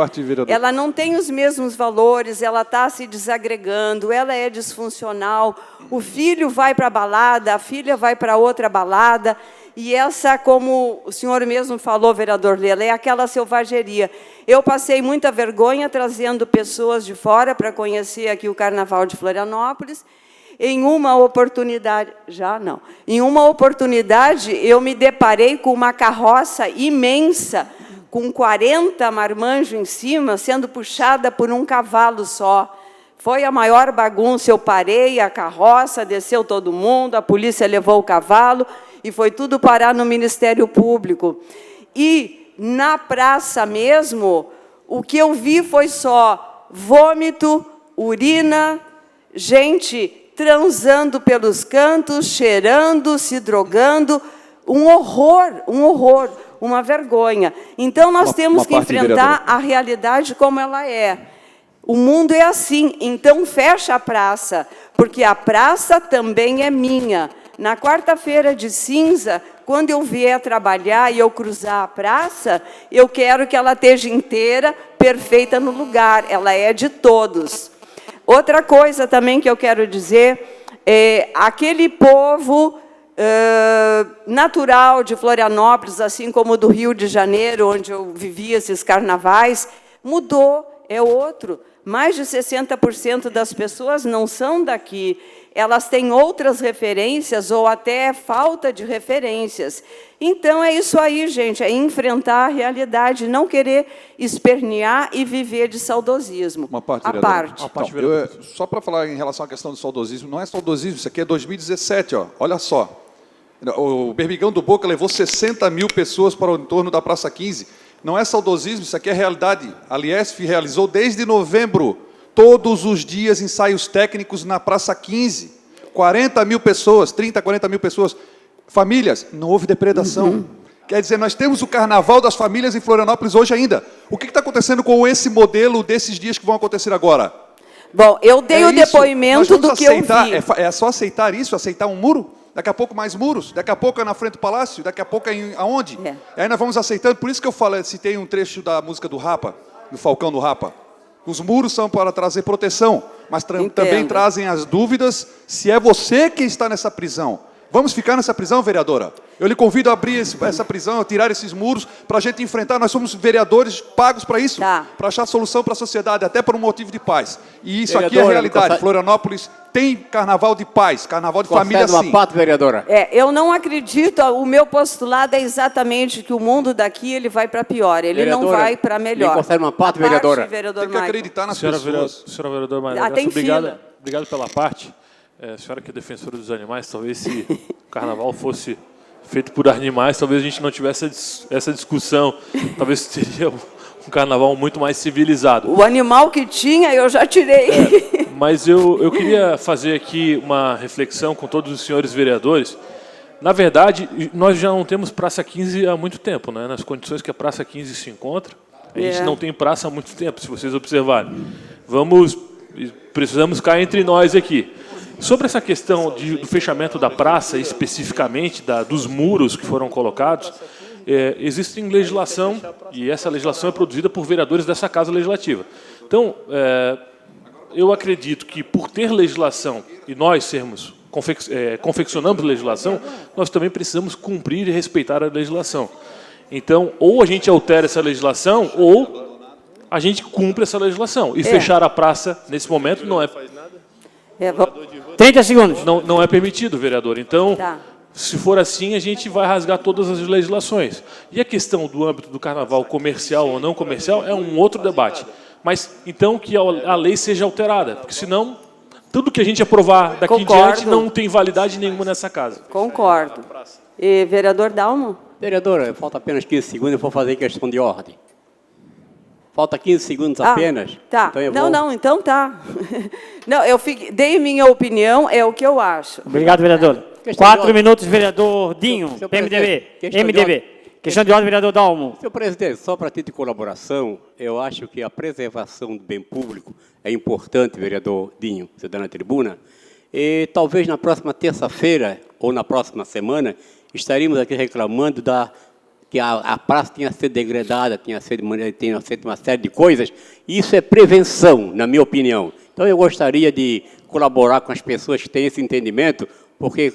ela não tem os mesmos valores, ela está se desagregando, ela é disfuncional. O filho vai para a balada, a filha vai para outra balada. E essa, como o senhor mesmo falou, vereador Lela, é aquela selvageria. Eu passei muita vergonha trazendo pessoas de fora para conhecer aqui o Carnaval de Florianópolis. em uma oportunidade, em uma oportunidade eu me deparei com uma carroça imensa, com 40 marmanjos em cima, sendo puxada por um cavalo só. Foi a maior bagunça, eu parei a carroça, desceu todo mundo, a polícia levou o cavalo e foi tudo parar no Ministério Público. E na praça mesmo, o que eu vi foi só vômito, urina, gente transando pelos cantos, cheirando, se drogando, um horror, uma vergonha. Então, nós temos que enfrentar a realidade como ela é. O mundo é assim, então fecha a praça, porque a praça também é minha. Na quarta-feira de cinza, quando eu vier trabalhar e eu cruzar a praça, eu quero que ela esteja inteira, perfeita no lugar, ela é de todos. Outra coisa também que eu quero dizer, aquele povo natural de Florianópolis, assim como do Rio de Janeiro, onde eu vivia esses carnavais, mudou, é outro. Mais de 60% das pessoas não são daqui. Elas têm outras referências ou até falta de referências. Então, é isso aí, gente, é enfrentar a realidade, não querer espernear e viver de saudosismo. Uma parte, só para falar em relação à questão do saudosismo, não é saudosismo, isso aqui é 2017, ó, olha só. O Berbigão do Boca levou 60 mil pessoas para o entorno da Praça 15. Não é saudosismo, isso aqui é realidade. A Liesf realizou desde novembro, todos os dias, ensaios técnicos na Praça 15. 40 mil pessoas, 30, 40 mil pessoas. Famílias, não houve depredação. Quer dizer, nós temos o Carnaval das Famílias em Florianópolis hoje ainda. O que está acontecendo com esse modelo desses dias que vão acontecer agora? Bom, eu dei o depoimento do que eu vi. É só aceitar isso, aceitar um muro? Daqui a pouco mais muros, daqui a pouco é na frente do palácio, daqui a pouco é aonde? Aí nós vamos aceitando, por isso que eu citei um trecho da música do Rapa, do Falcão do Rapa. Os muros são para trazer proteção, mas também trazem as dúvidas se é você que está nessa prisão. Vamos ficar nessa prisão, vereadora? Eu lhe convido a abrir essa prisão, a tirar esses muros, para a gente enfrentar. Nós somos vereadores pagos para isso, para achar solução para a sociedade, até por um motivo de paz. E isso aqui é a realidade. Florianópolis tem carnaval de paz, carnaval de família, sim. Vereadora. Eu não acredito, o meu postulado é exatamente que o mundo daqui ele vai para pior, ele não vai para melhor. Concede uma parte, vereadora. Tem que acreditar nas pessoas. Senhora vereadora Maria, obrigado pela parte. A senhora que é defensora dos animais, talvez se o carnaval fosse feito por animais, talvez a gente não tivesse essa discussão, talvez seria um carnaval muito mais civilizado. O animal que tinha, eu já tirei. Mas eu queria fazer aqui uma reflexão com todos os senhores vereadores. Na verdade, nós já não temos Praça 15 há muito tempo, né? Nas condições que a Praça 15 se encontra, a gente não tem praça há muito tempo, se vocês observarem. Precisamos cá entre nós aqui. Sobre essa questão do fechamento da praça, especificamente dos muros que foram colocados, existe legislação, e essa legislação é produzida por vereadores dessa Casa Legislativa. Então, eu acredito que, por ter legislação e nós confeccionamos legislação, nós também precisamos cumprir e respeitar a legislação. Então, ou a gente altera essa legislação, ou a gente cumpre essa legislação. E fechar a praça, nesse momento, não é... 30 segundos. Não é permitido, vereador. Então, se for assim, a gente vai rasgar todas as legislações. E a questão do âmbito do carnaval comercial ou não comercial é um outro debate. Mas, então, que a lei seja alterada, porque senão, tudo que a gente aprovar daqui em diante não tem validade nenhuma nessa casa. Concordo. E, vereador Dalmo? Vereadora, falta apenas 15 segundos, eu vou fazer questão de ordem. Falta 15 segundos apenas. Tá. Então então tá. Não, eu dei minha opinião, é o que eu acho. Obrigado, vereador. 4 minutos, vereador Dinho, MDB. Questão de ordem, vereador Dalmo. Senhor presidente, só para título de colaboração, eu acho que a preservação do bem público é importante, vereador Dinho, você está na tribuna, e talvez na próxima terça-feira ou na próxima semana estaríamos aqui reclamando que a praça tinha sido degradada, tinha sido uma série de coisas. Isso é prevenção, na minha opinião. Então, eu gostaria de colaborar com as pessoas que têm esse entendimento, porque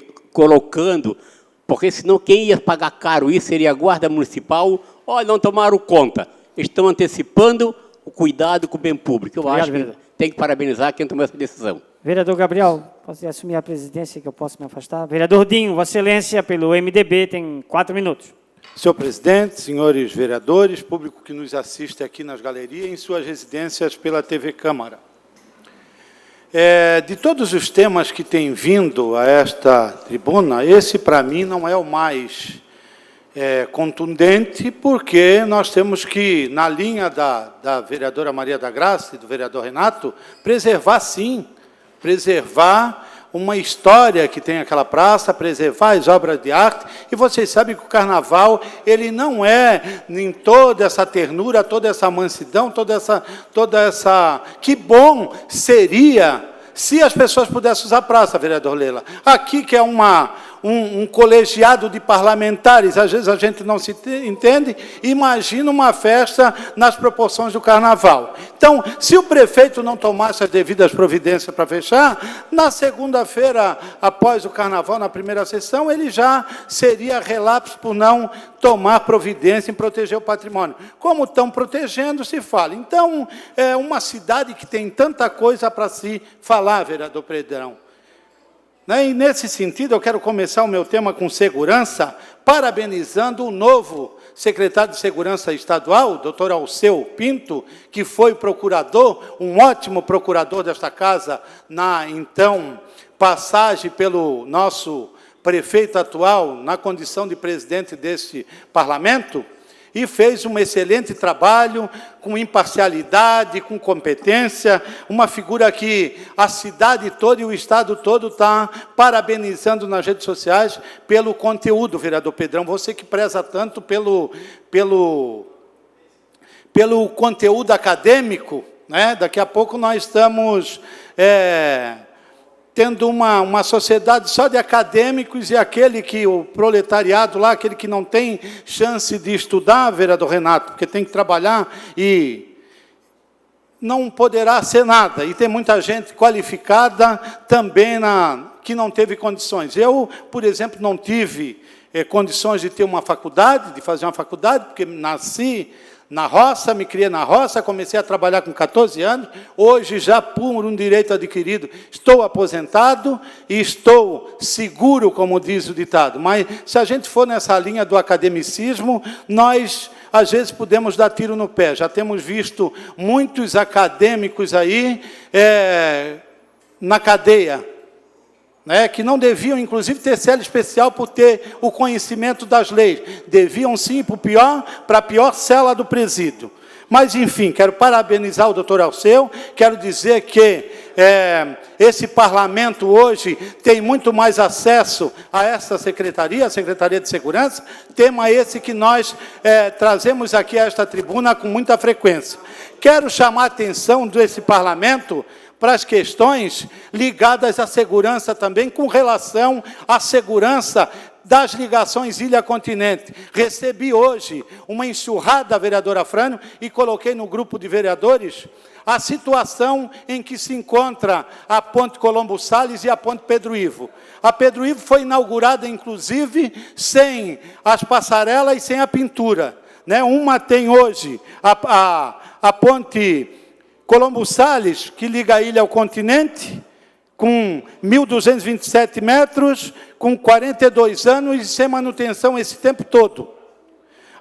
senão quem ia pagar caro isso seria a Guarda Municipal. Olha, não tomaram conta. Estão antecipando o cuidado com o bem público. Eu acho que tem que parabenizar quem tomou essa decisão. Vereador Gabriel, posso assumir a presidência que eu posso me afastar? Vereador Dinho, Vossa Excelência, pelo MDB, tem 4 minutos. Senhor presidente, senhores vereadores, público que nos assiste aqui nas galerias e em suas residências pela TV Câmara. De todos os temas que têm vindo a esta tribuna, esse, para mim, não é o mais contundente, porque nós temos que, na linha da vereadora Maria da Graça e do vereador Renato, preservar, sim, preservar uma história que tem aquela praça, preservar as obras de arte, e vocês sabem que o Carnaval, ele não é em toda essa ternura, toda essa mansidão, toda essa... Que bom seria se as pessoas pudessem usar a praça, vereador Lela. Aqui, que é um colegiado de parlamentares, às vezes a gente não se entende, imagina uma festa nas proporções do Carnaval. Então, se o prefeito não tomasse as devidas providências para fechar, na segunda-feira, após o Carnaval, na primeira sessão, ele já seria relapso por não tomar providência em proteger o patrimônio. Como estão protegendo, se fala. Então, é uma cidade que tem tanta coisa para se falar, vereador Pedrão. E, nesse sentido, eu quero começar o meu tema com segurança, parabenizando o novo secretário de Segurança Estadual, doutor Alceu Pinto, que foi procurador, um ótimo procurador desta casa, na, então, passagem pelo nosso prefeito atual, na condição de presidente deste parlamento, e fez um excelente trabalho, com imparcialidade, com competência, uma figura que a cidade toda e o Estado todo está parabenizando nas redes sociais pelo conteúdo, vereador Pedrão, você que preza tanto pelo conteúdo acadêmico, né? Daqui a pouco nós estamos tendo uma sociedade só de acadêmicos e o proletariado lá, aquele que não tem chance de estudar, vereador Renato, porque tem que trabalhar e não poderá ser nada. E tem muita gente qualificada também que não teve condições. Eu, por exemplo, não tive condições de ter uma faculdade, de fazer uma faculdade, porque nasci na roça, me criei na roça, comecei a trabalhar com 14 anos, hoje já por um direito adquirido, estou aposentado e estou seguro, como diz o ditado. Mas se a gente for nessa linha do academicismo, nós, às vezes, podemos dar tiro no pé. Já temos visto muitos acadêmicos aí na cadeia, que não deviam, inclusive, ter cela especial por ter o conhecimento das leis. Deviam, sim, para a pior cela do presídio. Mas, enfim, quero parabenizar o doutor Alceu, quero dizer que esse parlamento hoje tem muito mais acesso a essa secretaria, a Secretaria de Segurança, tema esse que nós trazemos aqui a esta tribuna com muita frequência. Quero chamar a atenção desse parlamento para as questões ligadas à segurança também, com relação à segurança das ligações ilha-continente. Recebi hoje uma enxurrada, vereadora Frânio, e coloquei no grupo de vereadores a situação em que se encontra a Ponte Colombo Salles e a Ponte Pedro Ivo. A Pedro Ivo foi inaugurada, inclusive, sem as passarelas e sem a pintura. Uma tem hoje a Ponte Colombo Salles, que liga a ilha ao continente, com 1.227 metros, com 42 anos e sem manutenção esse tempo todo.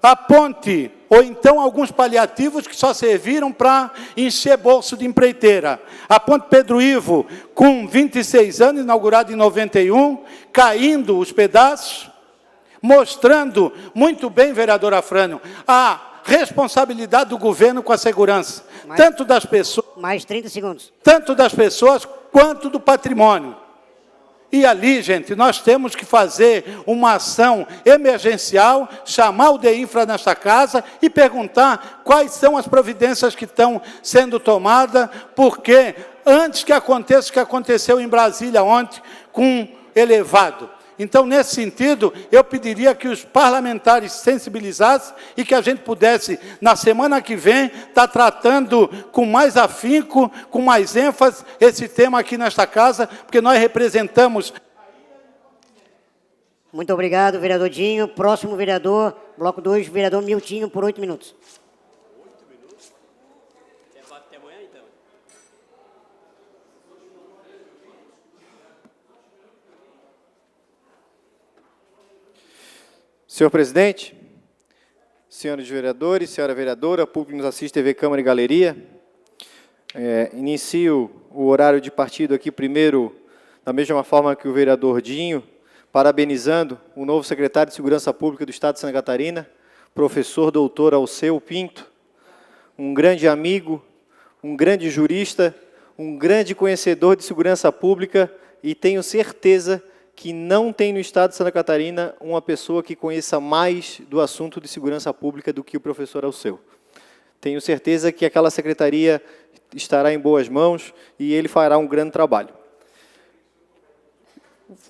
A ponte, ou então alguns paliativos que só serviram para encher bolso de empreiteira. A Ponte Pedro Ivo, com 26 anos, inaugurada em 91, caindo os pedaços, mostrando muito bem, vereador Afrânio, a responsabilidade do governo com a segurança, tanto das pessoas... Mais 30 segundos. Tanto das pessoas quanto do patrimônio. E ali, gente, nós temos que fazer uma ação emergencial, chamar o DEINFRA nesta casa e perguntar quais são as providências que estão sendo tomadas, porque antes que aconteça o que aconteceu em Brasília ontem com elevado. Então, nesse sentido, eu pediria que os parlamentares se sensibilizassem e que a gente pudesse, na semana que vem, estar tratando com mais afinco, com mais ênfase, esse tema aqui nesta casa, porque nós representamos... Muito obrigado, vereador Dinho. Próximo vereador, bloco 2, vereador Miltinho, por 8 minutos. 8 minutos? Debate até amanhã, então. Senhor presidente, senhores vereadores, senhora vereadora, público que nos assiste, TV Câmara e Galeria, inicio o horário de partido aqui primeiro, da mesma forma que o vereador Dinho, parabenizando o novo secretário de Segurança Pública do Estado de Santa Catarina, professor doutor Alceu Pinto, um grande amigo, um grande jurista, um grande conhecedor de segurança pública, e tenho certeza que não tem no Estado de Santa Catarina uma pessoa que conheça mais do assunto de segurança pública do que o professor Alceu. Tenho certeza que aquela secretaria estará em boas mãos e ele fará um grande trabalho.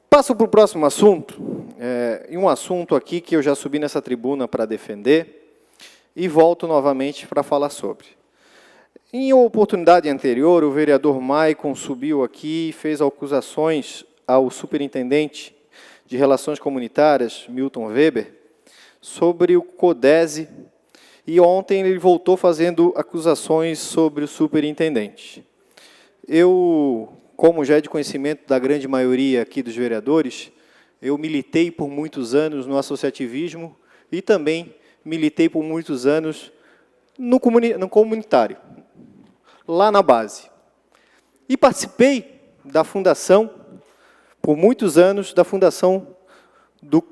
Passo para o próximo assunto, e um assunto aqui que eu já subi nessa tribuna para defender e volto novamente para falar sobre. Em oportunidade anterior, o vereador Maicon subiu aqui e fez acusações ao superintendente de Relações Comunitárias, Milton Weber, sobre o CODESE, e ontem ele voltou fazendo acusações sobre o superintendente. Eu, como já é de conhecimento da grande maioria aqui dos vereadores, eu militei por muitos anos no associativismo e também militei por muitos anos no comunitário, lá na base. E participei da fundação, por muitos anos, da fundação do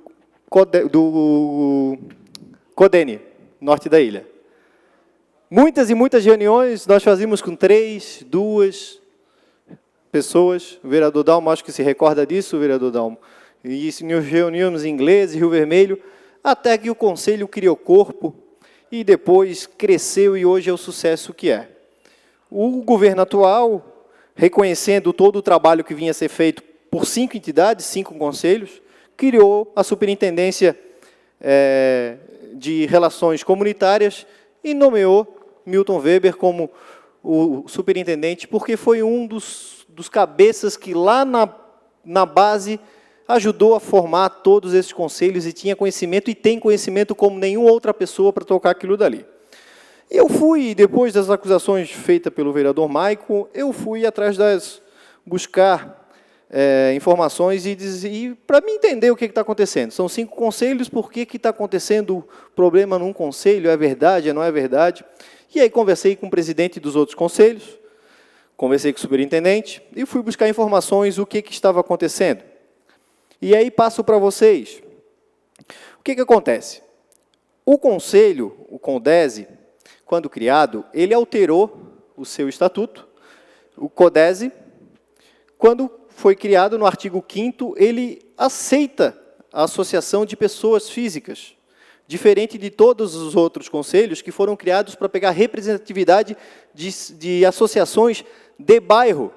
CODENE, norte da ilha. Muitas e muitas reuniões nós fazíamos com 3, 2 pessoas. O vereador Dalmo, acho que se recorda disso, o vereador Dalmo. E nos reuníamos em Inglês, Rio Vermelho, até que o Conselho criou corpo e depois cresceu e hoje é o sucesso que é. O governo atual, reconhecendo todo o trabalho que vinha a ser feito por 5 entidades, 5 conselhos, criou a Superintendência de Relações Comunitárias e nomeou Milton Weber como o superintendente, porque foi um dos cabeças que lá na base ajudou a formar todos esses conselhos e tinha conhecimento, e tem conhecimento como nenhuma outra pessoa para tocar aquilo dali. Eu fui, depois das acusações feitas pelo vereador Maicon, eu fui atrás buscar informações e para me entender o que está acontecendo. São 5 conselhos, por que está acontecendo problema num conselho? É verdade, não é verdade? E aí conversei com o presidente dos outros conselhos, conversei com o superintendente e fui buscar informações o que estava acontecendo. E aí passo para vocês. O que acontece? O conselho, o CODESE, quando criado, ele alterou o seu estatuto. O CODESE, quando foi criado no artigo 5º, ele aceita a associação de pessoas físicas, diferente de todos os outros conselhos que foram criados para pegar representatividade de associações de bairro,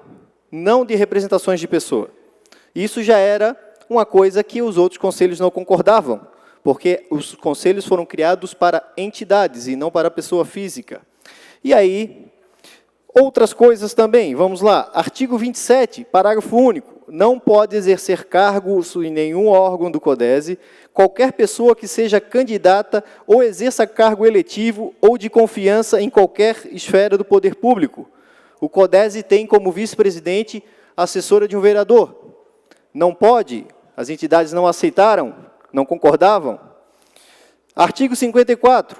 não de representações de pessoa. Isso já era uma coisa que os outros conselhos não concordavam, porque os conselhos foram criados para entidades e não para pessoa física. E aí, outras coisas também, vamos lá, artigo 27, parágrafo único, não pode exercer cargos em nenhum órgão do CODESE qualquer pessoa que seja candidata ou exerça cargo eletivo ou de confiança em qualquer esfera do poder público. O CODESE tem como vice-presidente a assessora de um vereador. Não pode, as entidades não aceitaram, não concordavam. Artigo 54,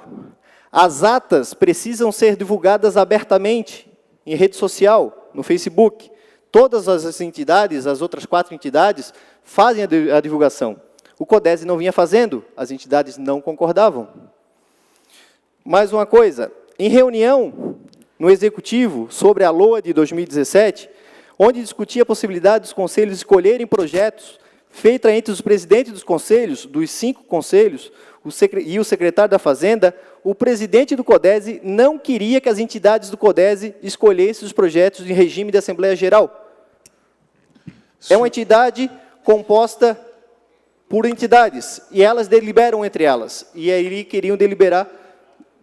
as atas precisam ser divulgadas abertamente em rede social, no Facebook. Todas as entidades, as outras 4 entidades, fazem a divulgação. O CODESE não vinha fazendo, as entidades não concordavam. Mais uma coisa, em reunião no Executivo sobre a LOA de 2017, onde discutia a possibilidade dos conselhos escolherem projetos feita entre os presidentes dos conselhos, dos 5 conselhos, e o secretário da Fazenda, o presidente do CODESE não queria que as entidades do CODESE escolhessem os projetos em regime de Assembleia Geral. É uma entidade composta por entidades, e elas deliberam entre elas, e aí queriam deliberar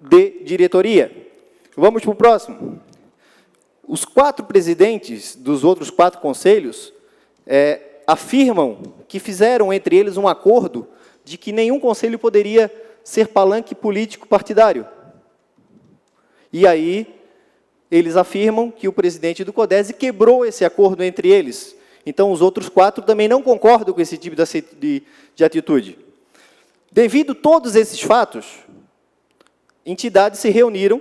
de diretoria. Vamos para o próximo. Os 4 presidentes dos outros 4 conselhos afirmam que fizeram entre eles um acordo de que nenhum conselho poderia ser palanque político partidário. E aí, eles afirmam que o presidente do CODESE quebrou esse acordo entre eles. Então, os outros 4 também não concordam com esse tipo de atitude. Devido a todos esses fatos, entidades se reuniram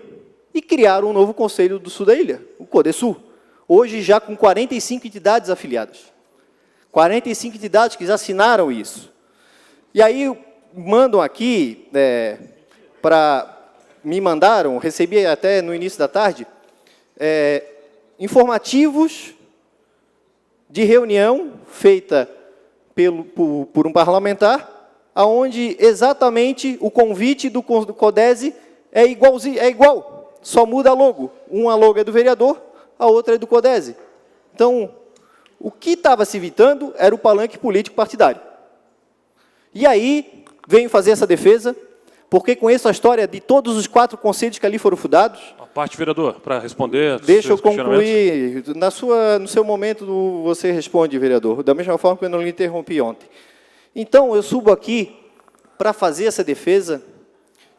e criaram um novo Conselho do Sul da Ilha, o CODESUL, hoje já com 45 entidades afiliadas. 45 entidades que já assinaram isso. E aí mandam aqui, me mandaram, recebi até no início da tarde, informativos de reunião feita por um parlamentar, aonde exatamente o convite do CODESE é igual, só muda a logo. Uma logo é do vereador, a outra é do CODESE. Então, o que estava se evitando era o palanque político partidário. E aí, venho fazer essa defesa, porque conheço a história de todos os 4 conselhos que ali foram fundados. A parte, vereador, para responder. Deixa eu concluir. No seu momento, você responde, vereador, da mesma forma que eu não lhe interrompi ontem. Então, eu subo aqui para fazer essa defesa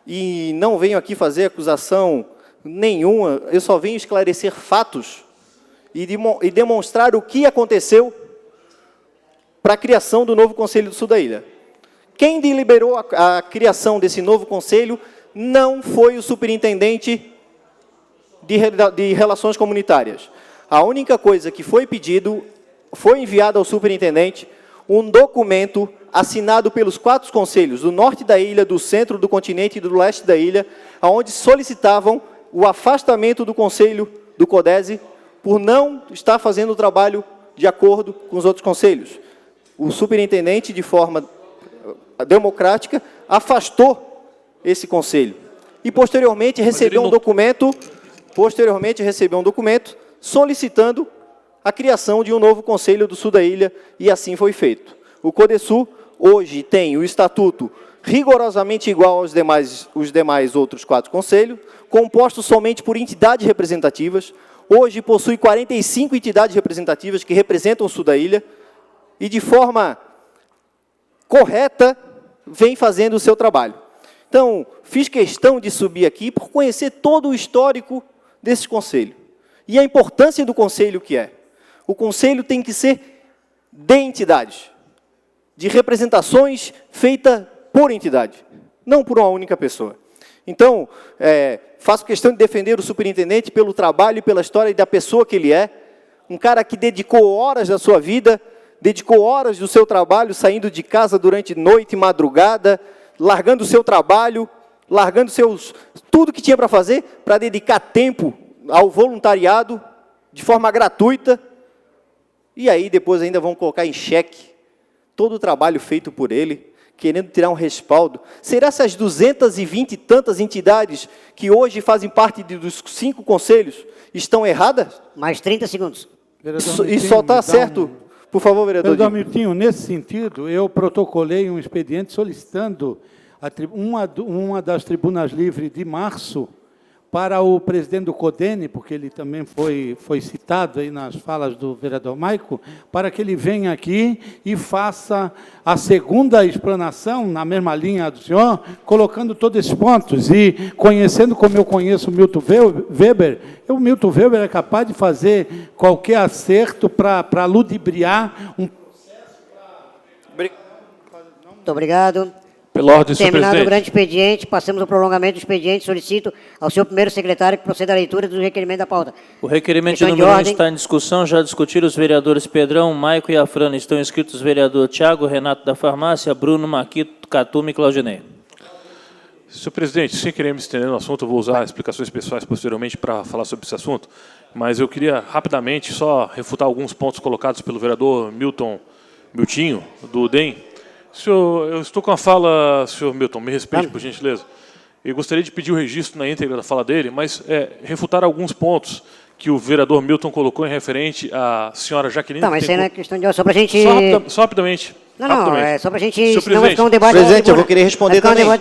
e não venho aqui fazer acusação nenhuma, eu só venho esclarecer fatos e demonstrar o que aconteceu para a criação do novo Conselho do Sul da Ilha. Quem deliberou a criação desse novo conselho não foi o superintendente de Relações Comunitárias. A única coisa que foi pedido, foi enviado ao superintendente um documento assinado pelos 4 conselhos, do norte da ilha, do centro, do continente e do leste da ilha, onde solicitavam o afastamento do conselho do CODESE por não estar fazendo o trabalho de acordo com os outros conselhos. O superintendente, de forma democrática, afastou esse conselho. E, posteriormente, recebeu um documento solicitando a criação de um novo Conselho do Sul da Ilha, e assim foi feito. O CODESUL hoje tem o estatuto rigorosamente igual aos demais outros 4 conselhos, composto somente por entidades representativas. Hoje possui 45 entidades representativas que representam o Sul da Ilha e, de forma correta, vem fazendo o seu trabalho. Então, fiz questão de subir aqui por conhecer todo o histórico desse conselho. E a importância do conselho que é. O conselho tem que ser de entidades, de representações feitas por entidade, não por uma única pessoa. Então, faço questão de defender o superintendente pelo trabalho e pela história da pessoa que ele é, um cara que dedicou horas da sua vida, dedicou horas do seu trabalho, saindo de casa durante noite e madrugada, largando o seu trabalho, largando tudo que tinha para fazer, para dedicar tempo ao voluntariado, de forma gratuita, e aí depois ainda vão colocar em xeque todo o trabalho feito por ele, querendo tirar um respaldo. Será se as 220 e tantas entidades que hoje fazem parte dos 5 conselhos estão erradas? Mais 30 segundos. Vereador E só está certo... Por favor, vereador. Vereador Miltinho, nesse sentido, eu protocolei um expediente solicitando uma das tribunas livres de março para o presidente do CODENE, porque ele também foi citado aí nas falas do vereador Maico, para que ele venha aqui e faça a segunda explanação, na mesma linha do senhor, colocando todos esses pontos. E conhecendo como eu conheço o Milton Weber, o Milton Weber é capaz de fazer qualquer acerto para ludibriar um processo. Muito obrigado. Pela ordem, senhor Terminado presidente. o grande expediente, passamos ao prolongamento do expediente. Solicito ao senhor primeiro secretário que proceda à leitura do requerimento da pauta. O requerimento Questão número 1 ordem. está em discussão. Já discutiram os vereadores Pedrão, Maico e Afrano. Estão inscritos os vereadores Tiago, Renato da Farmácia, Bruno, Marquito, Catume e Claudinei. Senhor presidente, sem querer me estender no assunto, eu vou usar explicações pessoais posteriormente para falar sobre esse assunto, mas eu queria rapidamente só refutar alguns pontos colocados pelo vereador Miltinho, do DEM. Eu estou com a fala, senhor Milton, me respeite, por gentileza. Eu gostaria de pedir o registro na íntegra da fala dele, mas refutar alguns pontos que o vereador Milton colocou em referente à senhora Jaqueline. Tá, mas isso aí não é questão de... Só para a gente... Só rapidamente. Não, é só para a gente... Senhor Senão vai ficar um debate... Presidente, eu vou querer responder também. Vai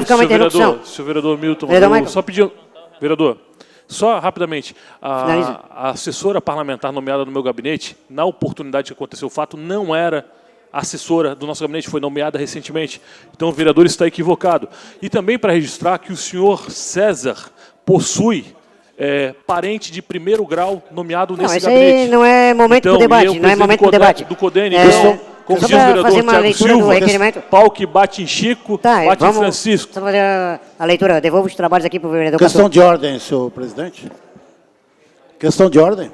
ficar uma interrupção. Senhor vereador Milton, Vereador só pedir... Vereador, só rapidamente. A assessora parlamentar nomeada no meu gabinete, na oportunidade que aconteceu o fato, não era assessora do nosso gabinete, foi nomeada recentemente. Então o vereador está equivocado. E também para registrar que o senhor César possui parente de primeiro grau nomeado nesse isso gabinete. aí não é momento do debate, não é momento do debate. Do CODENE, como Só diz o pra vereador fazer uma Thiago leitura do Silva, requerimento. pau que bate em Chico, Tá, bate em vamos Francisco. só fazer a leitura. Devolvo os trabalhos aqui para o vereador Questão Catu. de ordem, senhor presidente. Questão de ordem.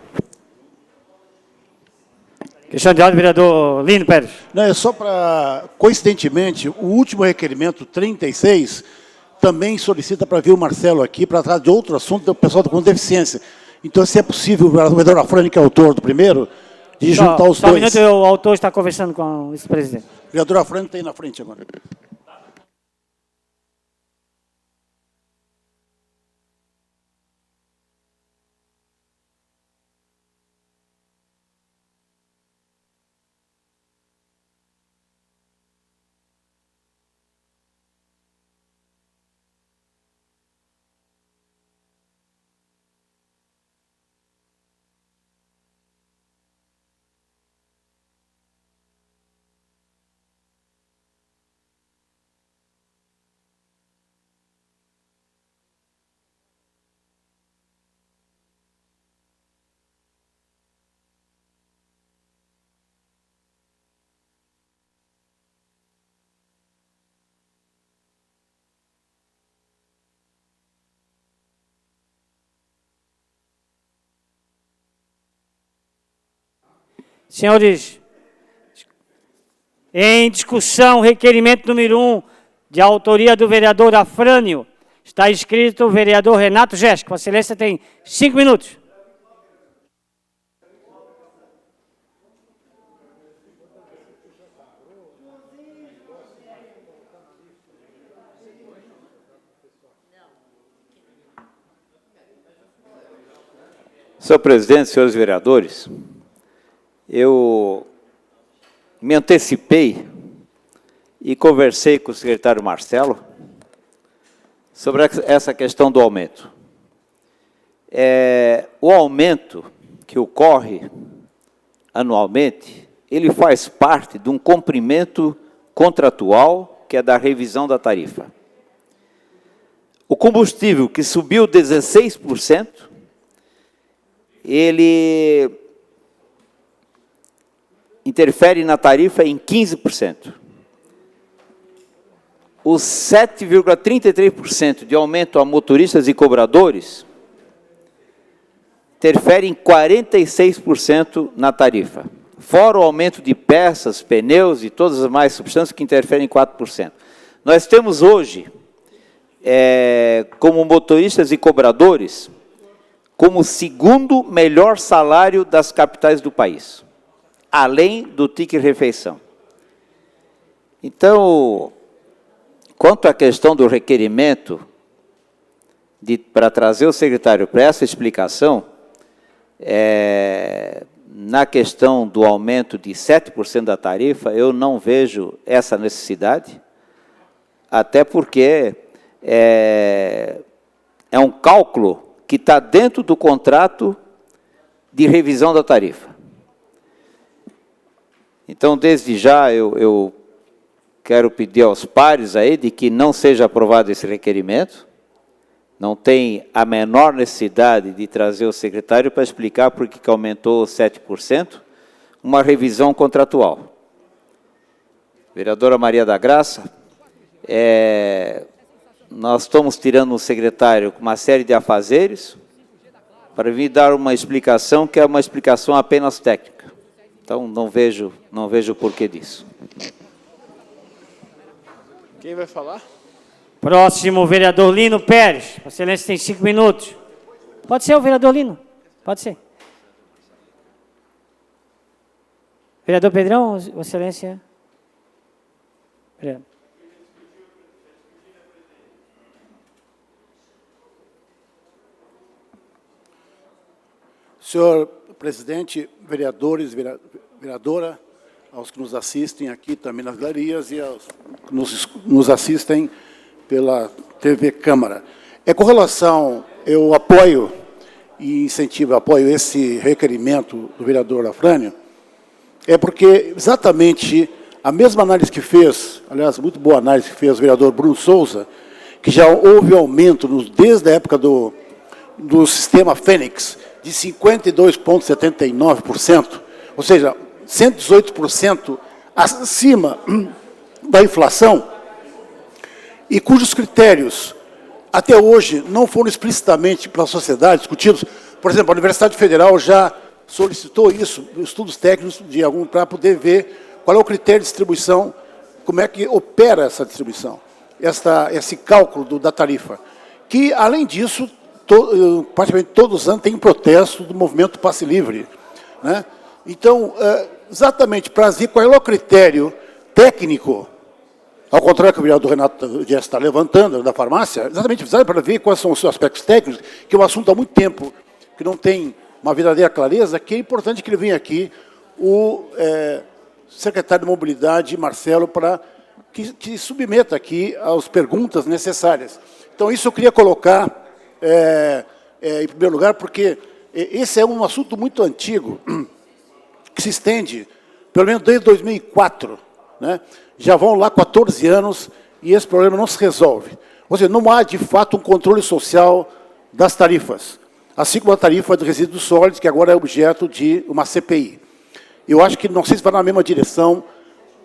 Questão de ordem, vereador Lino Pérez. Não, é só para, coincidentemente, o último requerimento, 36, também solicita para vir o Marcelo aqui para tratar de outro assunto do pessoal com deficiência. Então, se é possível, o vereador Afrânio, que é autor do primeiro, de juntar os só um dois. minuto, o autor está conversando com o vice-presidente. O vereador Afrânio está aí na frente agora. Senhores, em discussão, requerimento número 1, de autoria do vereador Afrânio, está escrito o vereador Renato Jéssica. Vossa Excelência tem 5 minutos. Senhor presidente, senhores vereadores, eu me antecipei e conversei com o secretário Marcelo sobre essa questão do aumento. O aumento que ocorre anualmente, ele faz parte de um cumprimento contratual, que é da revisão da tarifa. O combustível, que subiu 16%, ele interfere na tarifa em 15%. Os 7,33% de aumento a motoristas e cobradores interfere em 46% na tarifa. Fora o aumento de peças, pneus e todas as mais substâncias que interferem em 4%. Nós temos hoje, como motoristas e cobradores, como o segundo melhor salário das capitais do país, além do ticket refeição. Então, quanto à questão do requerimento, para trazer o secretário para essa explicação, na questão do aumento de 7% da tarifa, eu não vejo essa necessidade, até porque é um cálculo que está dentro do contrato de revisão da tarifa. Então, desde já, eu quero pedir aos pares aí de que não seja aprovado esse requerimento. Não tem a menor necessidade de trazer o secretário para explicar por que aumentou 7%, uma revisão contratual. Vereadora Maria da Graça, nós estamos tirando o secretário com uma série de afazeres para vir dar uma explicação que é uma explicação apenas técnica. Então, não vejo o porquê disso. Quem vai falar? Próximo, vereador Lino Pérez. Vossa Excelência tem 5 minutos. Pode ser o vereador Lino? Pode ser. Vereador Pedrão, Vossa Excelência. Vereador. Senhor presidente, vereadores, vereadora, aos que nos assistem aqui também nas galerias e aos que nos assistem pela TV Câmara. Com relação, eu apoio e apoio esse requerimento do vereador Afrânio, porque exatamente a mesma análise que fez, aliás, muito boa análise que fez o vereador Bruno Souza, que já houve aumento desde a época do sistema Fênix, de 52,79%, ou seja, 118% acima da inflação e cujos critérios até hoje não foram explicitamente pela sociedade discutidos. Por exemplo, a Universidade Federal já solicitou isso, estudos técnicos de algum para poder ver qual é o critério de distribuição, como é que opera essa distribuição, esse cálculo da tarifa. Que, além disso, praticamente todos os anos tem protesto do movimento Passe Livre, né? Então, exatamente para ver qual é o critério técnico, ao contrário que o vereador Renato já está levantando da farmácia, exatamente para ver quais são os seus aspectos técnicos, que é um assunto há muito tempo que não tem uma verdadeira clareza, que é importante que ele venha aqui, o secretário de Mobilidade, Marcelo, para que submeta aqui as perguntas necessárias. Então, isso eu queria colocar em primeiro lugar, porque esse é um assunto muito antigo, que se estende, pelo menos desde 2004, né? Já vão lá 14 anos e esse problema não se resolve. Ou seja, não há, de fato, um controle social das tarifas, assim como a tarifa de resíduos sólidos, que agora é objeto de uma CPI. Eu acho que, não sei se vai na mesma direção,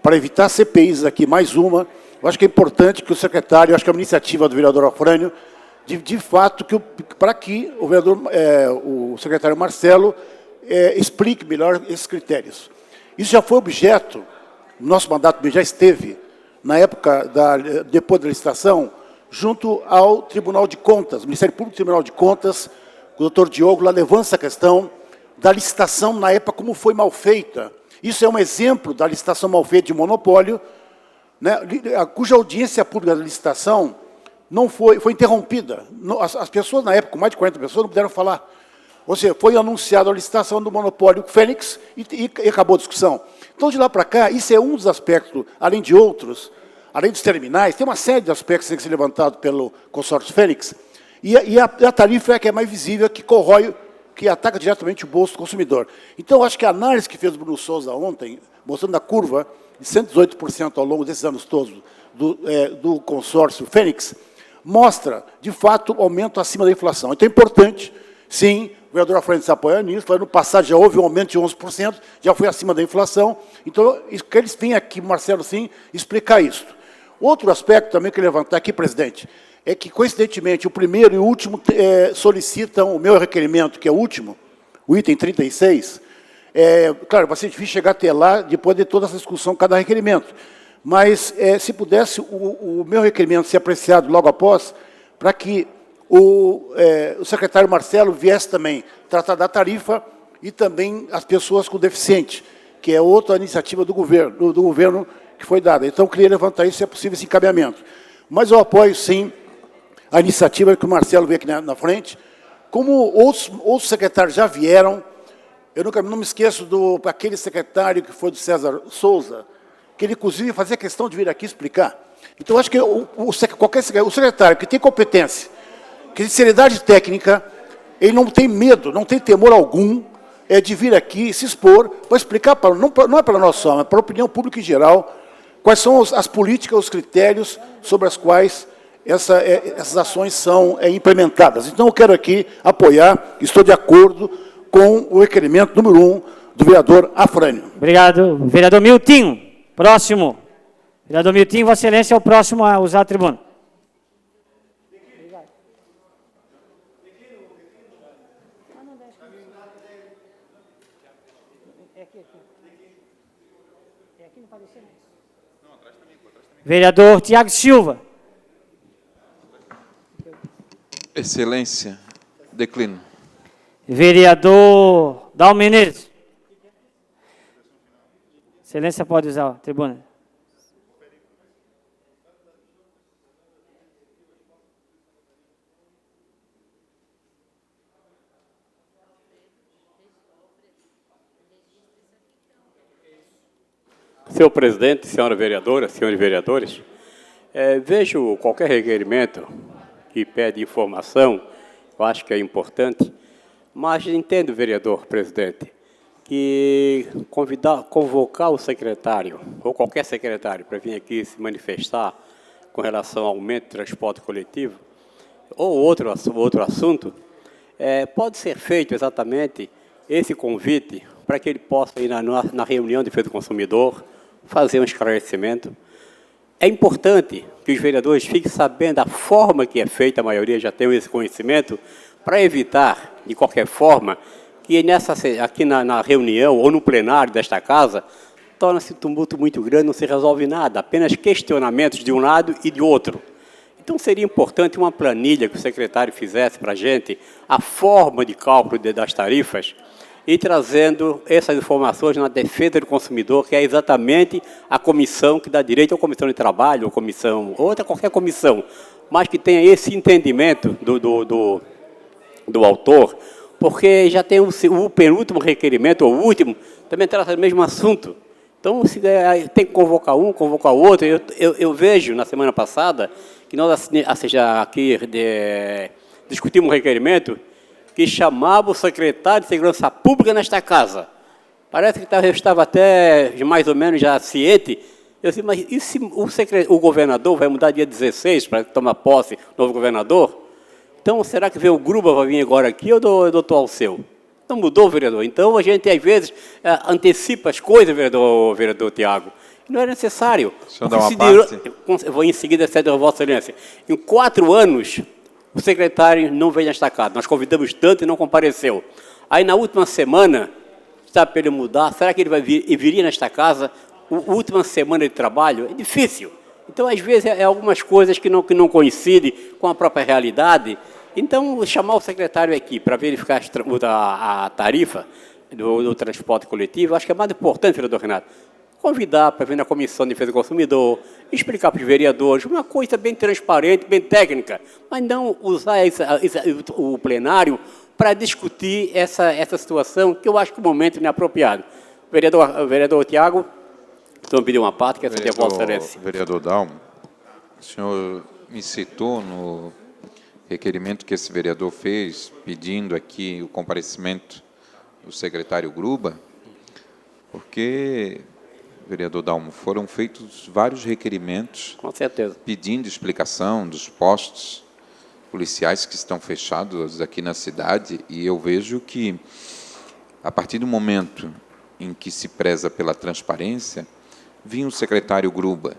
para evitar CPIs aqui, mais uma, eu acho que é importante que o secretário, eu acho que é uma iniciativa do vereador Afrânio, de fato, para que o vereador, o secretário Marcelo, explique melhor esses critérios. Isso já foi objeto, no nosso mandato já esteve, na época, depois da licitação, junto ao Tribunal de Contas, o Ministério Público Tribunal de Contas, o doutor Diogo lá levanta essa questão da licitação na época, como foi mal feita. Isso é um exemplo da licitação mal feita de monopólio, né, cuja audiência pública da licitação não foi interrompida. As pessoas, na época, mais de 40 pessoas, não puderam falar. Ou seja, foi anunciada a licitação do monopólio Fênix e acabou a discussão. Então, de lá para cá, isso é um dos aspectos, além de outros, além dos terminais, tem uma série de aspectos que tem que ser levantado pelo consórcio Fênix, e a tarifa é a que é mais visível, que corrói, que ataca diretamente o bolso do consumidor. Então, eu acho que a análise que fez o Bruno Souza ontem, mostrando a curva de 118% ao longo desses anos todos do consórcio Fênix, mostra, de fato, aumento acima da inflação. Então, é importante, sim, o vereador Afrânio se apoia nisso, no passado já houve um aumento de 11%, já foi acima da inflação, então, que eles vêm aqui, Marcelo, sim, explicar isso. Outro aspecto também que eu levantar aqui, presidente, é que, coincidentemente, o primeiro e o último solicitam o meu requerimento, que é o último, o item 36. Claro, vai ser difícil chegar até lá, depois de toda essa discussão, cada requerimento. Mas, se pudesse o meu requerimento ser apreciado logo após, para que o secretário Marcelo viesse também tratar da tarifa e também as pessoas com deficiente, que é outra iniciativa do governo que foi dada. Então, eu queria levantar isso, se é possível, esse encaminhamento. Mas eu apoio, sim, a iniciativa que o Marcelo veio aqui na frente. Como outros secretários já vieram, eu não me esqueço daquele secretário que foi do César Souza, que ele, inclusive, fazia questão de vir aqui explicar. Então, acho que o secretário que tem competência, que tem seriedade técnica, ele não tem medo, não tem temor algum de vir aqui se expor para explicar, não é para nós só, mas para a opinião pública em geral, quais são as políticas, os critérios sobre as quais essas ações são implementadas. Então, eu quero aqui apoiar, estou de acordo com o requerimento número 1 do vereador Afrânio. Obrigado. Vereador Miltinho, próximo. Vereador Miltinho, Vossa Excelência é o próximo a usar a tribuna. Vereador Tiago Silva. Excelência, declino. Vereador Dalmo Menezes. Excelência pode usar a tribuna. Senhor presidente, senhora vereadora, senhores vereadores, vejo qualquer requerimento que pede informação, eu acho que é importante, mas entendo, vereador presidente, que convocar o secretário, ou qualquer secretário, para vir aqui se manifestar com relação ao aumento do transporte coletivo, ou outro assunto, pode ser feito exatamente esse convite para que ele possa ir na reunião de defesa do consumidor, fazer um esclarecimento. É importante que os vereadores fiquem sabendo da forma que é feita, a maioria já tem esse conhecimento, para evitar, de qualquer forma, que aqui na reunião ou no plenário desta casa, torna-se um tumulto muito grande, não se resolve nada, apenas questionamentos de um lado e de outro. Então, seria importante uma planilha que o secretário fizesse para a gente, a forma de cálculo das tarifas, e trazendo essas informações na defesa do consumidor, que é exatamente a comissão que dá direito à comissão de trabalho, ou comissão, qualquer comissão, mas que tenha esse entendimento do autor, porque já tem o penúltimo requerimento, ou o último, também trata do mesmo assunto. Então, tem que convocar um, convocar o outro. Eu vejo, na semana passada, que nós aqui discutimos um requerimento que chamava o secretário de Segurança Pública nesta casa. Parece que eu estava até mais ou menos já ciente. Eu disse, mas e se o governador vai mudar dia 16 para tomar posse, novo governador? Então, será que o Gruba vai vir agora aqui ou o doutor Alceu? Não mudou, vereador. Então, a gente, às vezes, antecipa as coisas, vereador Tiago. Não é necessário. O senhor dá uma parte? Eu vou em seguida ceder a Vossa Excelência. Em 4 anos, o secretário não veio nesta casa. Nós convidamos tanto e não compareceu. Aí, na última semana, está para ele mudar. Será que ele vai vir e viria nesta casa? Última semana de trabalho? É difícil. Então, às vezes, algumas coisas que não coincidem com a própria realidade. Então, chamar o secretário aqui para verificar a tarifa do transporte coletivo, acho que é mais importante, vereador Renato, convidar para vir na Comissão de Defesa do Consumidor, explicar para os vereadores, uma coisa bem transparente, bem técnica, mas não usar o plenário para discutir essa situação, que eu acho que o momento não é apropriado. Vereador Tiago, então pediu uma parte, que é a Vossa Excelência. Vereador Dalmo, o senhor me citou no requerimento que esse vereador fez, pedindo aqui o comparecimento do secretário Gruba, porque, vereador Dalmo, foram feitos vários requerimentos, com certeza, pedindo explicação dos postos policiais que estão fechados aqui na cidade, e eu vejo que, a partir do momento em que se preza pela transparência, vinha o secretário Gruba,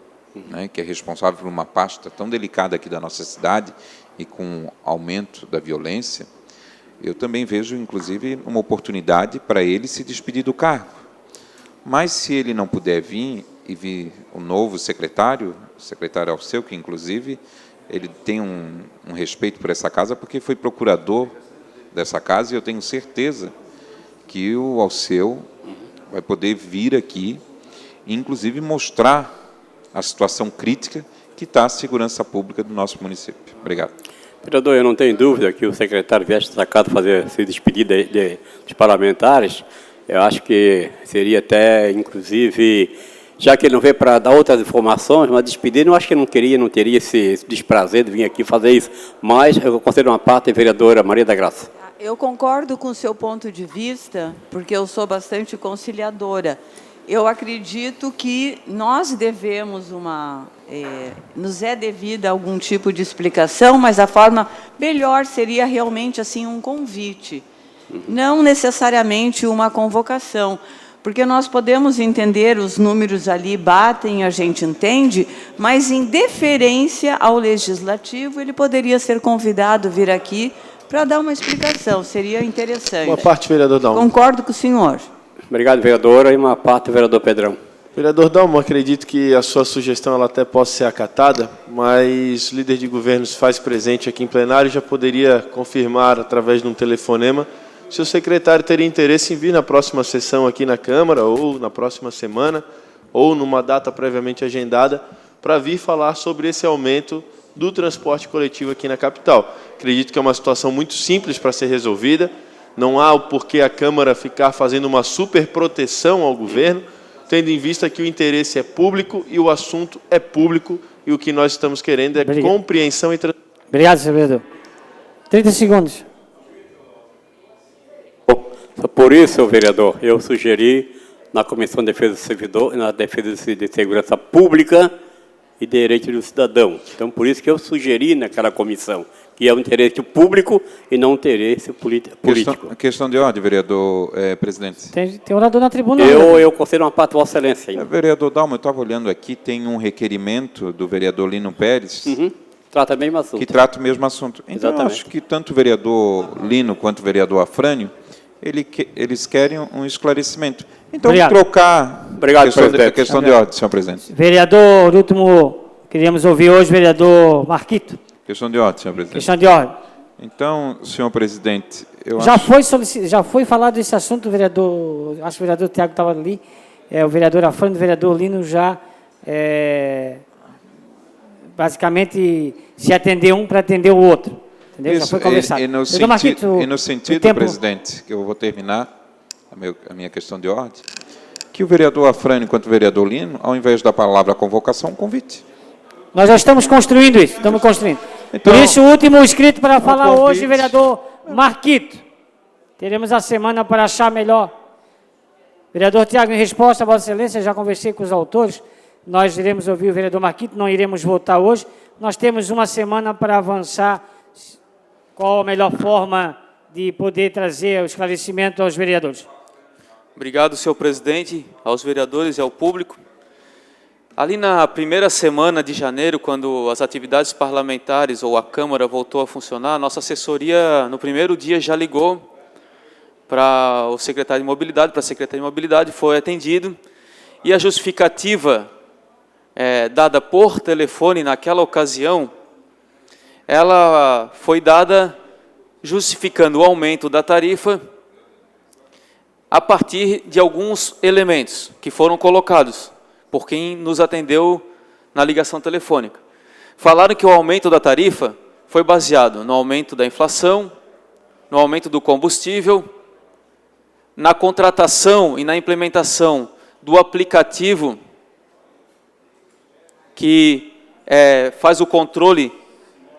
né, que é responsável por uma pasta tão delicada aqui da nossa cidade, e com o aumento da violência, eu também vejo, inclusive, uma oportunidade para ele se despedir do cargo. Mas, se ele não puder vir, e vir o novo secretário, o secretário Alceu, que, inclusive, ele tem um respeito por essa casa, porque foi procurador dessa casa, e eu tenho certeza que o Alceu vai poder vir aqui, e, inclusive, mostrar a situação crítica que está a segurança pública do nosso município. Obrigado. Vereador, eu não tenho dúvida que o secretário viesse sacado se despedir dos parlamentares. Eu acho que seria até, inclusive, já que ele não veio para dar outras informações, mas despedir, eu acho que não teria esse desprazer de vir aqui fazer isso. Mas eu considero uma parte, vereadora Maria da Graça. Eu concordo com o seu ponto de vista, porque eu sou bastante conciliadora. Eu acredito que nós devemos nos é devida algum tipo de explicação, mas a forma melhor seria realmente assim um convite, não necessariamente uma convocação, porque nós podemos entender, os números ali batem, a gente entende, mas em deferência ao Legislativo, ele poderia ser convidado a vir aqui para dar uma explicação, seria interessante. Boa parte, vereador Dalmo. Concordo com o senhor. Obrigado, vereadora. E uma parte, vereador Pedrão. Vereador Dalmo, acredito que a sua sugestão ela até possa ser acatada, mas o líder de governo se faz presente aqui em plenário, já poderia confirmar através de um telefonema se o secretário teria interesse em vir na próxima sessão aqui na Câmara, ou na próxima semana, ou numa data previamente agendada, para vir falar sobre esse aumento do transporte coletivo aqui na capital. Acredito que é uma situação muito simples para ser resolvida, não há o porquê a Câmara ficar fazendo uma superproteção ao governo, tendo em vista que o interesse é público e o assunto é público, e o que nós estamos querendo é compreensão e transparência. Obrigado, senhor vereador. 30 segundos. Por isso, vereador, eu sugeri na Comissão de Defesa do Servidor, na Defesa de Segurança Pública e Direito do Cidadão. Então, por isso que eu sugeri naquela comissão, que é o interesse público e não o interesse político. Questão de ordem, vereador presidente. Tem orador na tribuna. Eu considero uma parte de Vossa Excelência ainda. Vereador Dalma, eu estava olhando aqui, tem um requerimento do vereador Lino Pérez. Trata o mesmo assunto. Que trata o mesmo assunto. Então, eu acho que tanto o vereador Lino quanto o vereador Afrânio, eles querem um esclarecimento. Então, trocar a questão de ordem, senhor presidente. Vereador, último, queríamos ouvir hoje o vereador Marquito. Questão de ordem, senhor presidente. Questão de ordem. Então, senhor presidente, eu já foi falado esse assunto, vereador, acho que o vereador Tiago estava ali, o vereador Afrânio e o vereador Lino já, basicamente, se atender um para atender o outro. Entendeu? Já foi conversado. E no sentido, presidente, que eu vou terminar a minha questão de ordem, que o vereador Afrânio, enquanto o vereador Lino, ao invés da palavra convocação, um convite. Nós já estamos construindo isso, estamos construindo. Então, por isso, o último inscrito para falar hoje, vereador Marquito. Teremos a semana para achar melhor. Vereador Tiago, em resposta a Vossa Excelência, já conversei com os autores, nós iremos ouvir o vereador Marquito, não iremos votar hoje. Nós temos uma semana para avançar qual a melhor forma de poder trazer o esclarecimento aos vereadores. Obrigado, senhor presidente, aos vereadores e ao público. Ali na primeira semana de janeiro, quando as atividades parlamentares ou a Câmara voltou a funcionar, nossa assessoria, no primeiro dia, já ligou para o secretário de Mobilidade, para a Secretaria de Mobilidade, foi atendido, e a justificativa dada por telefone naquela ocasião, ela foi dada justificando o aumento da tarifa a partir de alguns elementos que foram colocados por quem nos atendeu na ligação telefônica. Falaram que o aumento da tarifa foi baseado no aumento da inflação, no aumento do combustível, na contratação e na implementação do aplicativo que faz o controle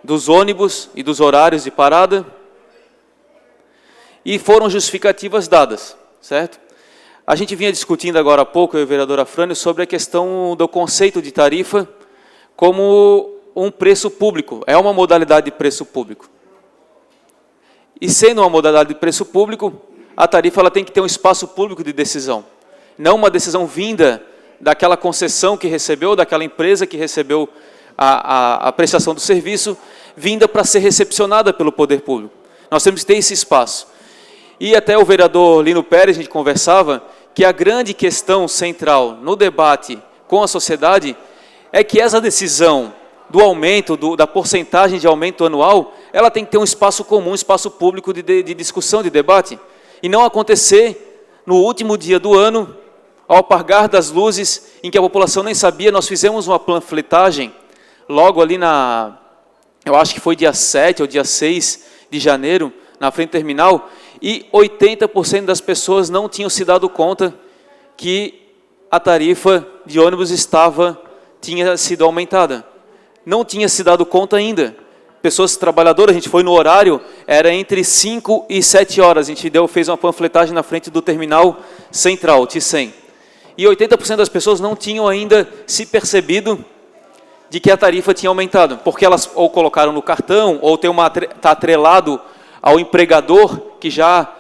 dos ônibus e dos horários de parada, e foram justificativas dadas, certo? A gente vinha discutindo agora há pouco, eu e o vereador Afrânio, sobre a questão do conceito de tarifa como um preço público. É uma modalidade de preço público. E sendo uma modalidade de preço público, a tarifa ela tem que ter um espaço público de decisão. Não uma decisão vinda daquela concessão que recebeu, daquela empresa que recebeu a prestação do serviço, vinda para ser recepcionada pelo poder público. Nós temos que ter esse espaço. E até o vereador Lino Pérez, a gente conversava, que a grande questão central no debate com a sociedade é que essa decisão do aumento, da porcentagem de aumento anual, ela tem que ter um espaço comum, um espaço público de discussão, de debate, e não acontecer no último dia do ano, ao apagar das luzes, em que a população nem sabia. Nós fizemos uma panfletagem logo ali eu acho que foi dia 7 ou dia 6 de janeiro, na frente do terminal, e 80% das pessoas não tinham se dado conta que a tarifa de ônibus tinha sido aumentada. Não tinha se dado conta ainda. Pessoas trabalhadoras, a gente foi no horário, era entre 5 e 7 horas, a gente fez uma panfletagem na frente do terminal central, T100. E 80% das pessoas não tinham ainda se percebido de que a tarifa tinha aumentado, porque elas ou colocaram no cartão, ou está atrelado ao empregador, que já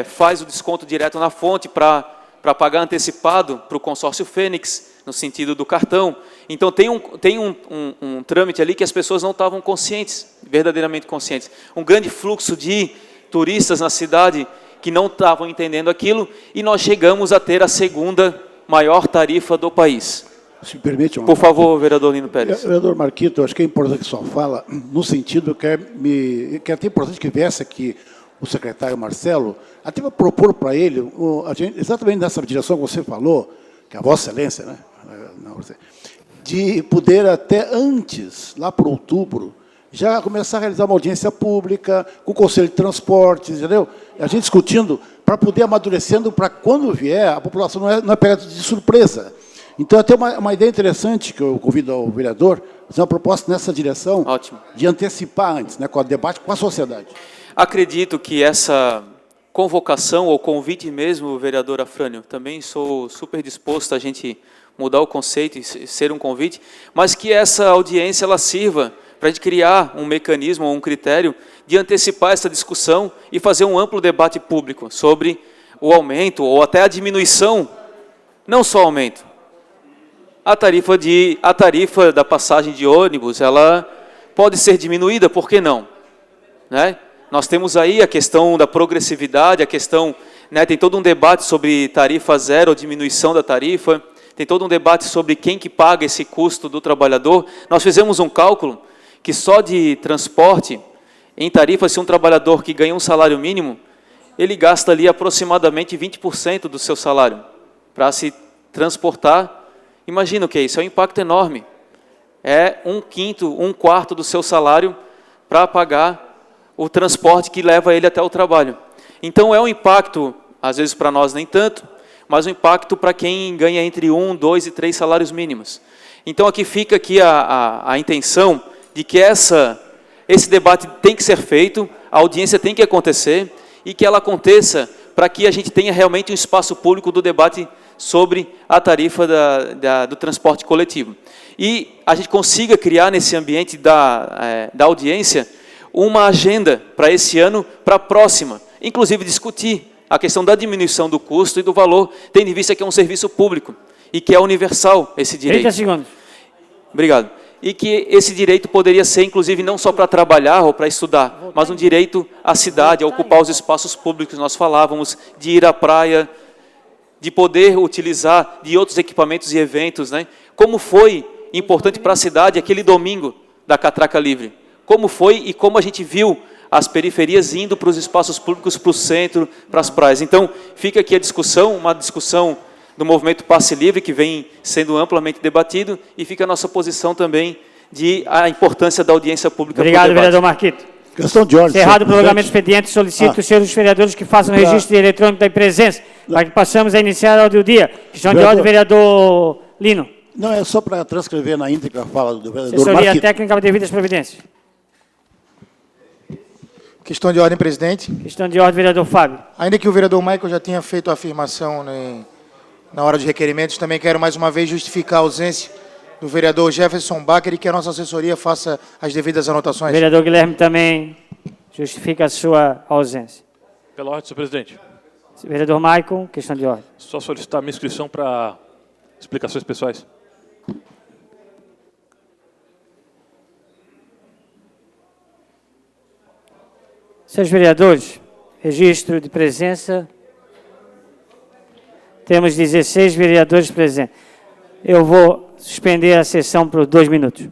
faz o desconto direto na fonte para pagar antecipado para o consórcio Fênix, no sentido do cartão. Então, tem um trâmite ali que as pessoas não estavam conscientes, verdadeiramente conscientes. Um grande fluxo de turistas na cidade que não estavam entendendo aquilo, e nós chegamos a ter a segunda maior tarifa do país. Se me permite por favor, vereador Lino Pérez. Vereador Marquito, eu acho que é importante que só fala, no sentido que é até importante que viesse aqui o secretário Marcelo, até para propor para ele, exatamente nessa direção que você falou, que é a Vossa Excelência, né? De poder até antes, lá para outubro, já começar a realizar uma audiência pública, com o Conselho de Transportes, entendeu? A gente discutindo, para poder amadurecendo, para quando vier, a população não é pegada de surpresa. Então, até uma ideia interessante que eu convido ao vereador, fazer uma proposta nessa direção. Ótimo. De antecipar antes, né, com o debate com a sociedade. Acredito que essa convocação, ou convite mesmo, vereador Afrânio, também sou super disposto a gente mudar o conceito e ser um convite, mas que essa audiência ela sirva para a gente criar um mecanismo ou um critério de antecipar essa discussão e fazer um amplo debate público sobre o aumento ou até a diminuição, não só aumento. A tarifa da passagem de ônibus, ela pode ser diminuída, por que não? Né? Nós temos aí a questão da progressividade, a questão, né, tem todo um debate sobre tarifa zero ou diminuição da tarifa, tem todo um debate sobre quem que paga esse custo do trabalhador. Nós fizemos um cálculo que só de transporte, em tarifa, se um trabalhador que ganha um salário mínimo, ele gasta ali aproximadamente 20% do seu salário para se transportar. Imagina o que é isso, é um impacto enorme. É um quarto do seu salário para pagar o transporte que leva ele até o trabalho. Então é um impacto, às vezes para nós nem tanto, mas um impacto para quem ganha entre 1, 2 e 3 salários mínimos. Então aqui fica aqui a intenção de que esse debate tem que ser feito, a audiência tem que acontecer e que ela aconteça para que a gente tenha realmente um espaço público do debate sobre a tarifa do transporte coletivo. E a gente consiga criar nesse ambiente da audiência uma agenda para esse ano, para a próxima, inclusive discutir a questão da diminuição do custo e do valor, tendo em vista que é um serviço público e que é universal esse direito. 30 segundos. Obrigado. E que esse direito poderia ser, inclusive, não só para trabalhar ou para estudar, mas um direito à cidade, a ocupar os espaços públicos que nós falávamos, de ir à praia, de poder utilizar de outros equipamentos e eventos, né? Como foi importante para a cidade aquele domingo da Catraca Livre. Como foi e como a gente viu as periferias indo para os espaços públicos, para o centro, para as praias. Então, fica aqui a discussão, uma discussão do movimento Passe Livre, que vem sendo amplamente debatido, e fica a nossa posição também de a importância da audiência pública. Obrigado, vereador Marquito. Questão de ordem. Encerrado o prolongamento do expediente, solicito os senhores vereadores que façam o registro eletrônico da presença, para que possamos iniciar a ordem do dia. Questão de ordem, vereador Lino. Não, é só para transcrever na íntegra a fala do vereador Assessoria Marquito. técnica, devidas providências. Questão de ordem, presidente. Questão de ordem, vereador Fábio. Ainda que o vereador Michael já tenha feito a afirmação na hora de requerimentos, também quero mais uma vez justificar a ausência do vereador Jefferson Bacher e que a nossa assessoria faça as devidas anotações. O vereador Guilherme também justifica a sua ausência. Pela ordem, senhor presidente. Vereador Michael, questão de ordem. Só solicitar minha inscrição para explicações pessoais. Senhores vereadores, registro de presença. Temos 16 vereadores presentes. Eu vou suspender a sessão por 2 minutos.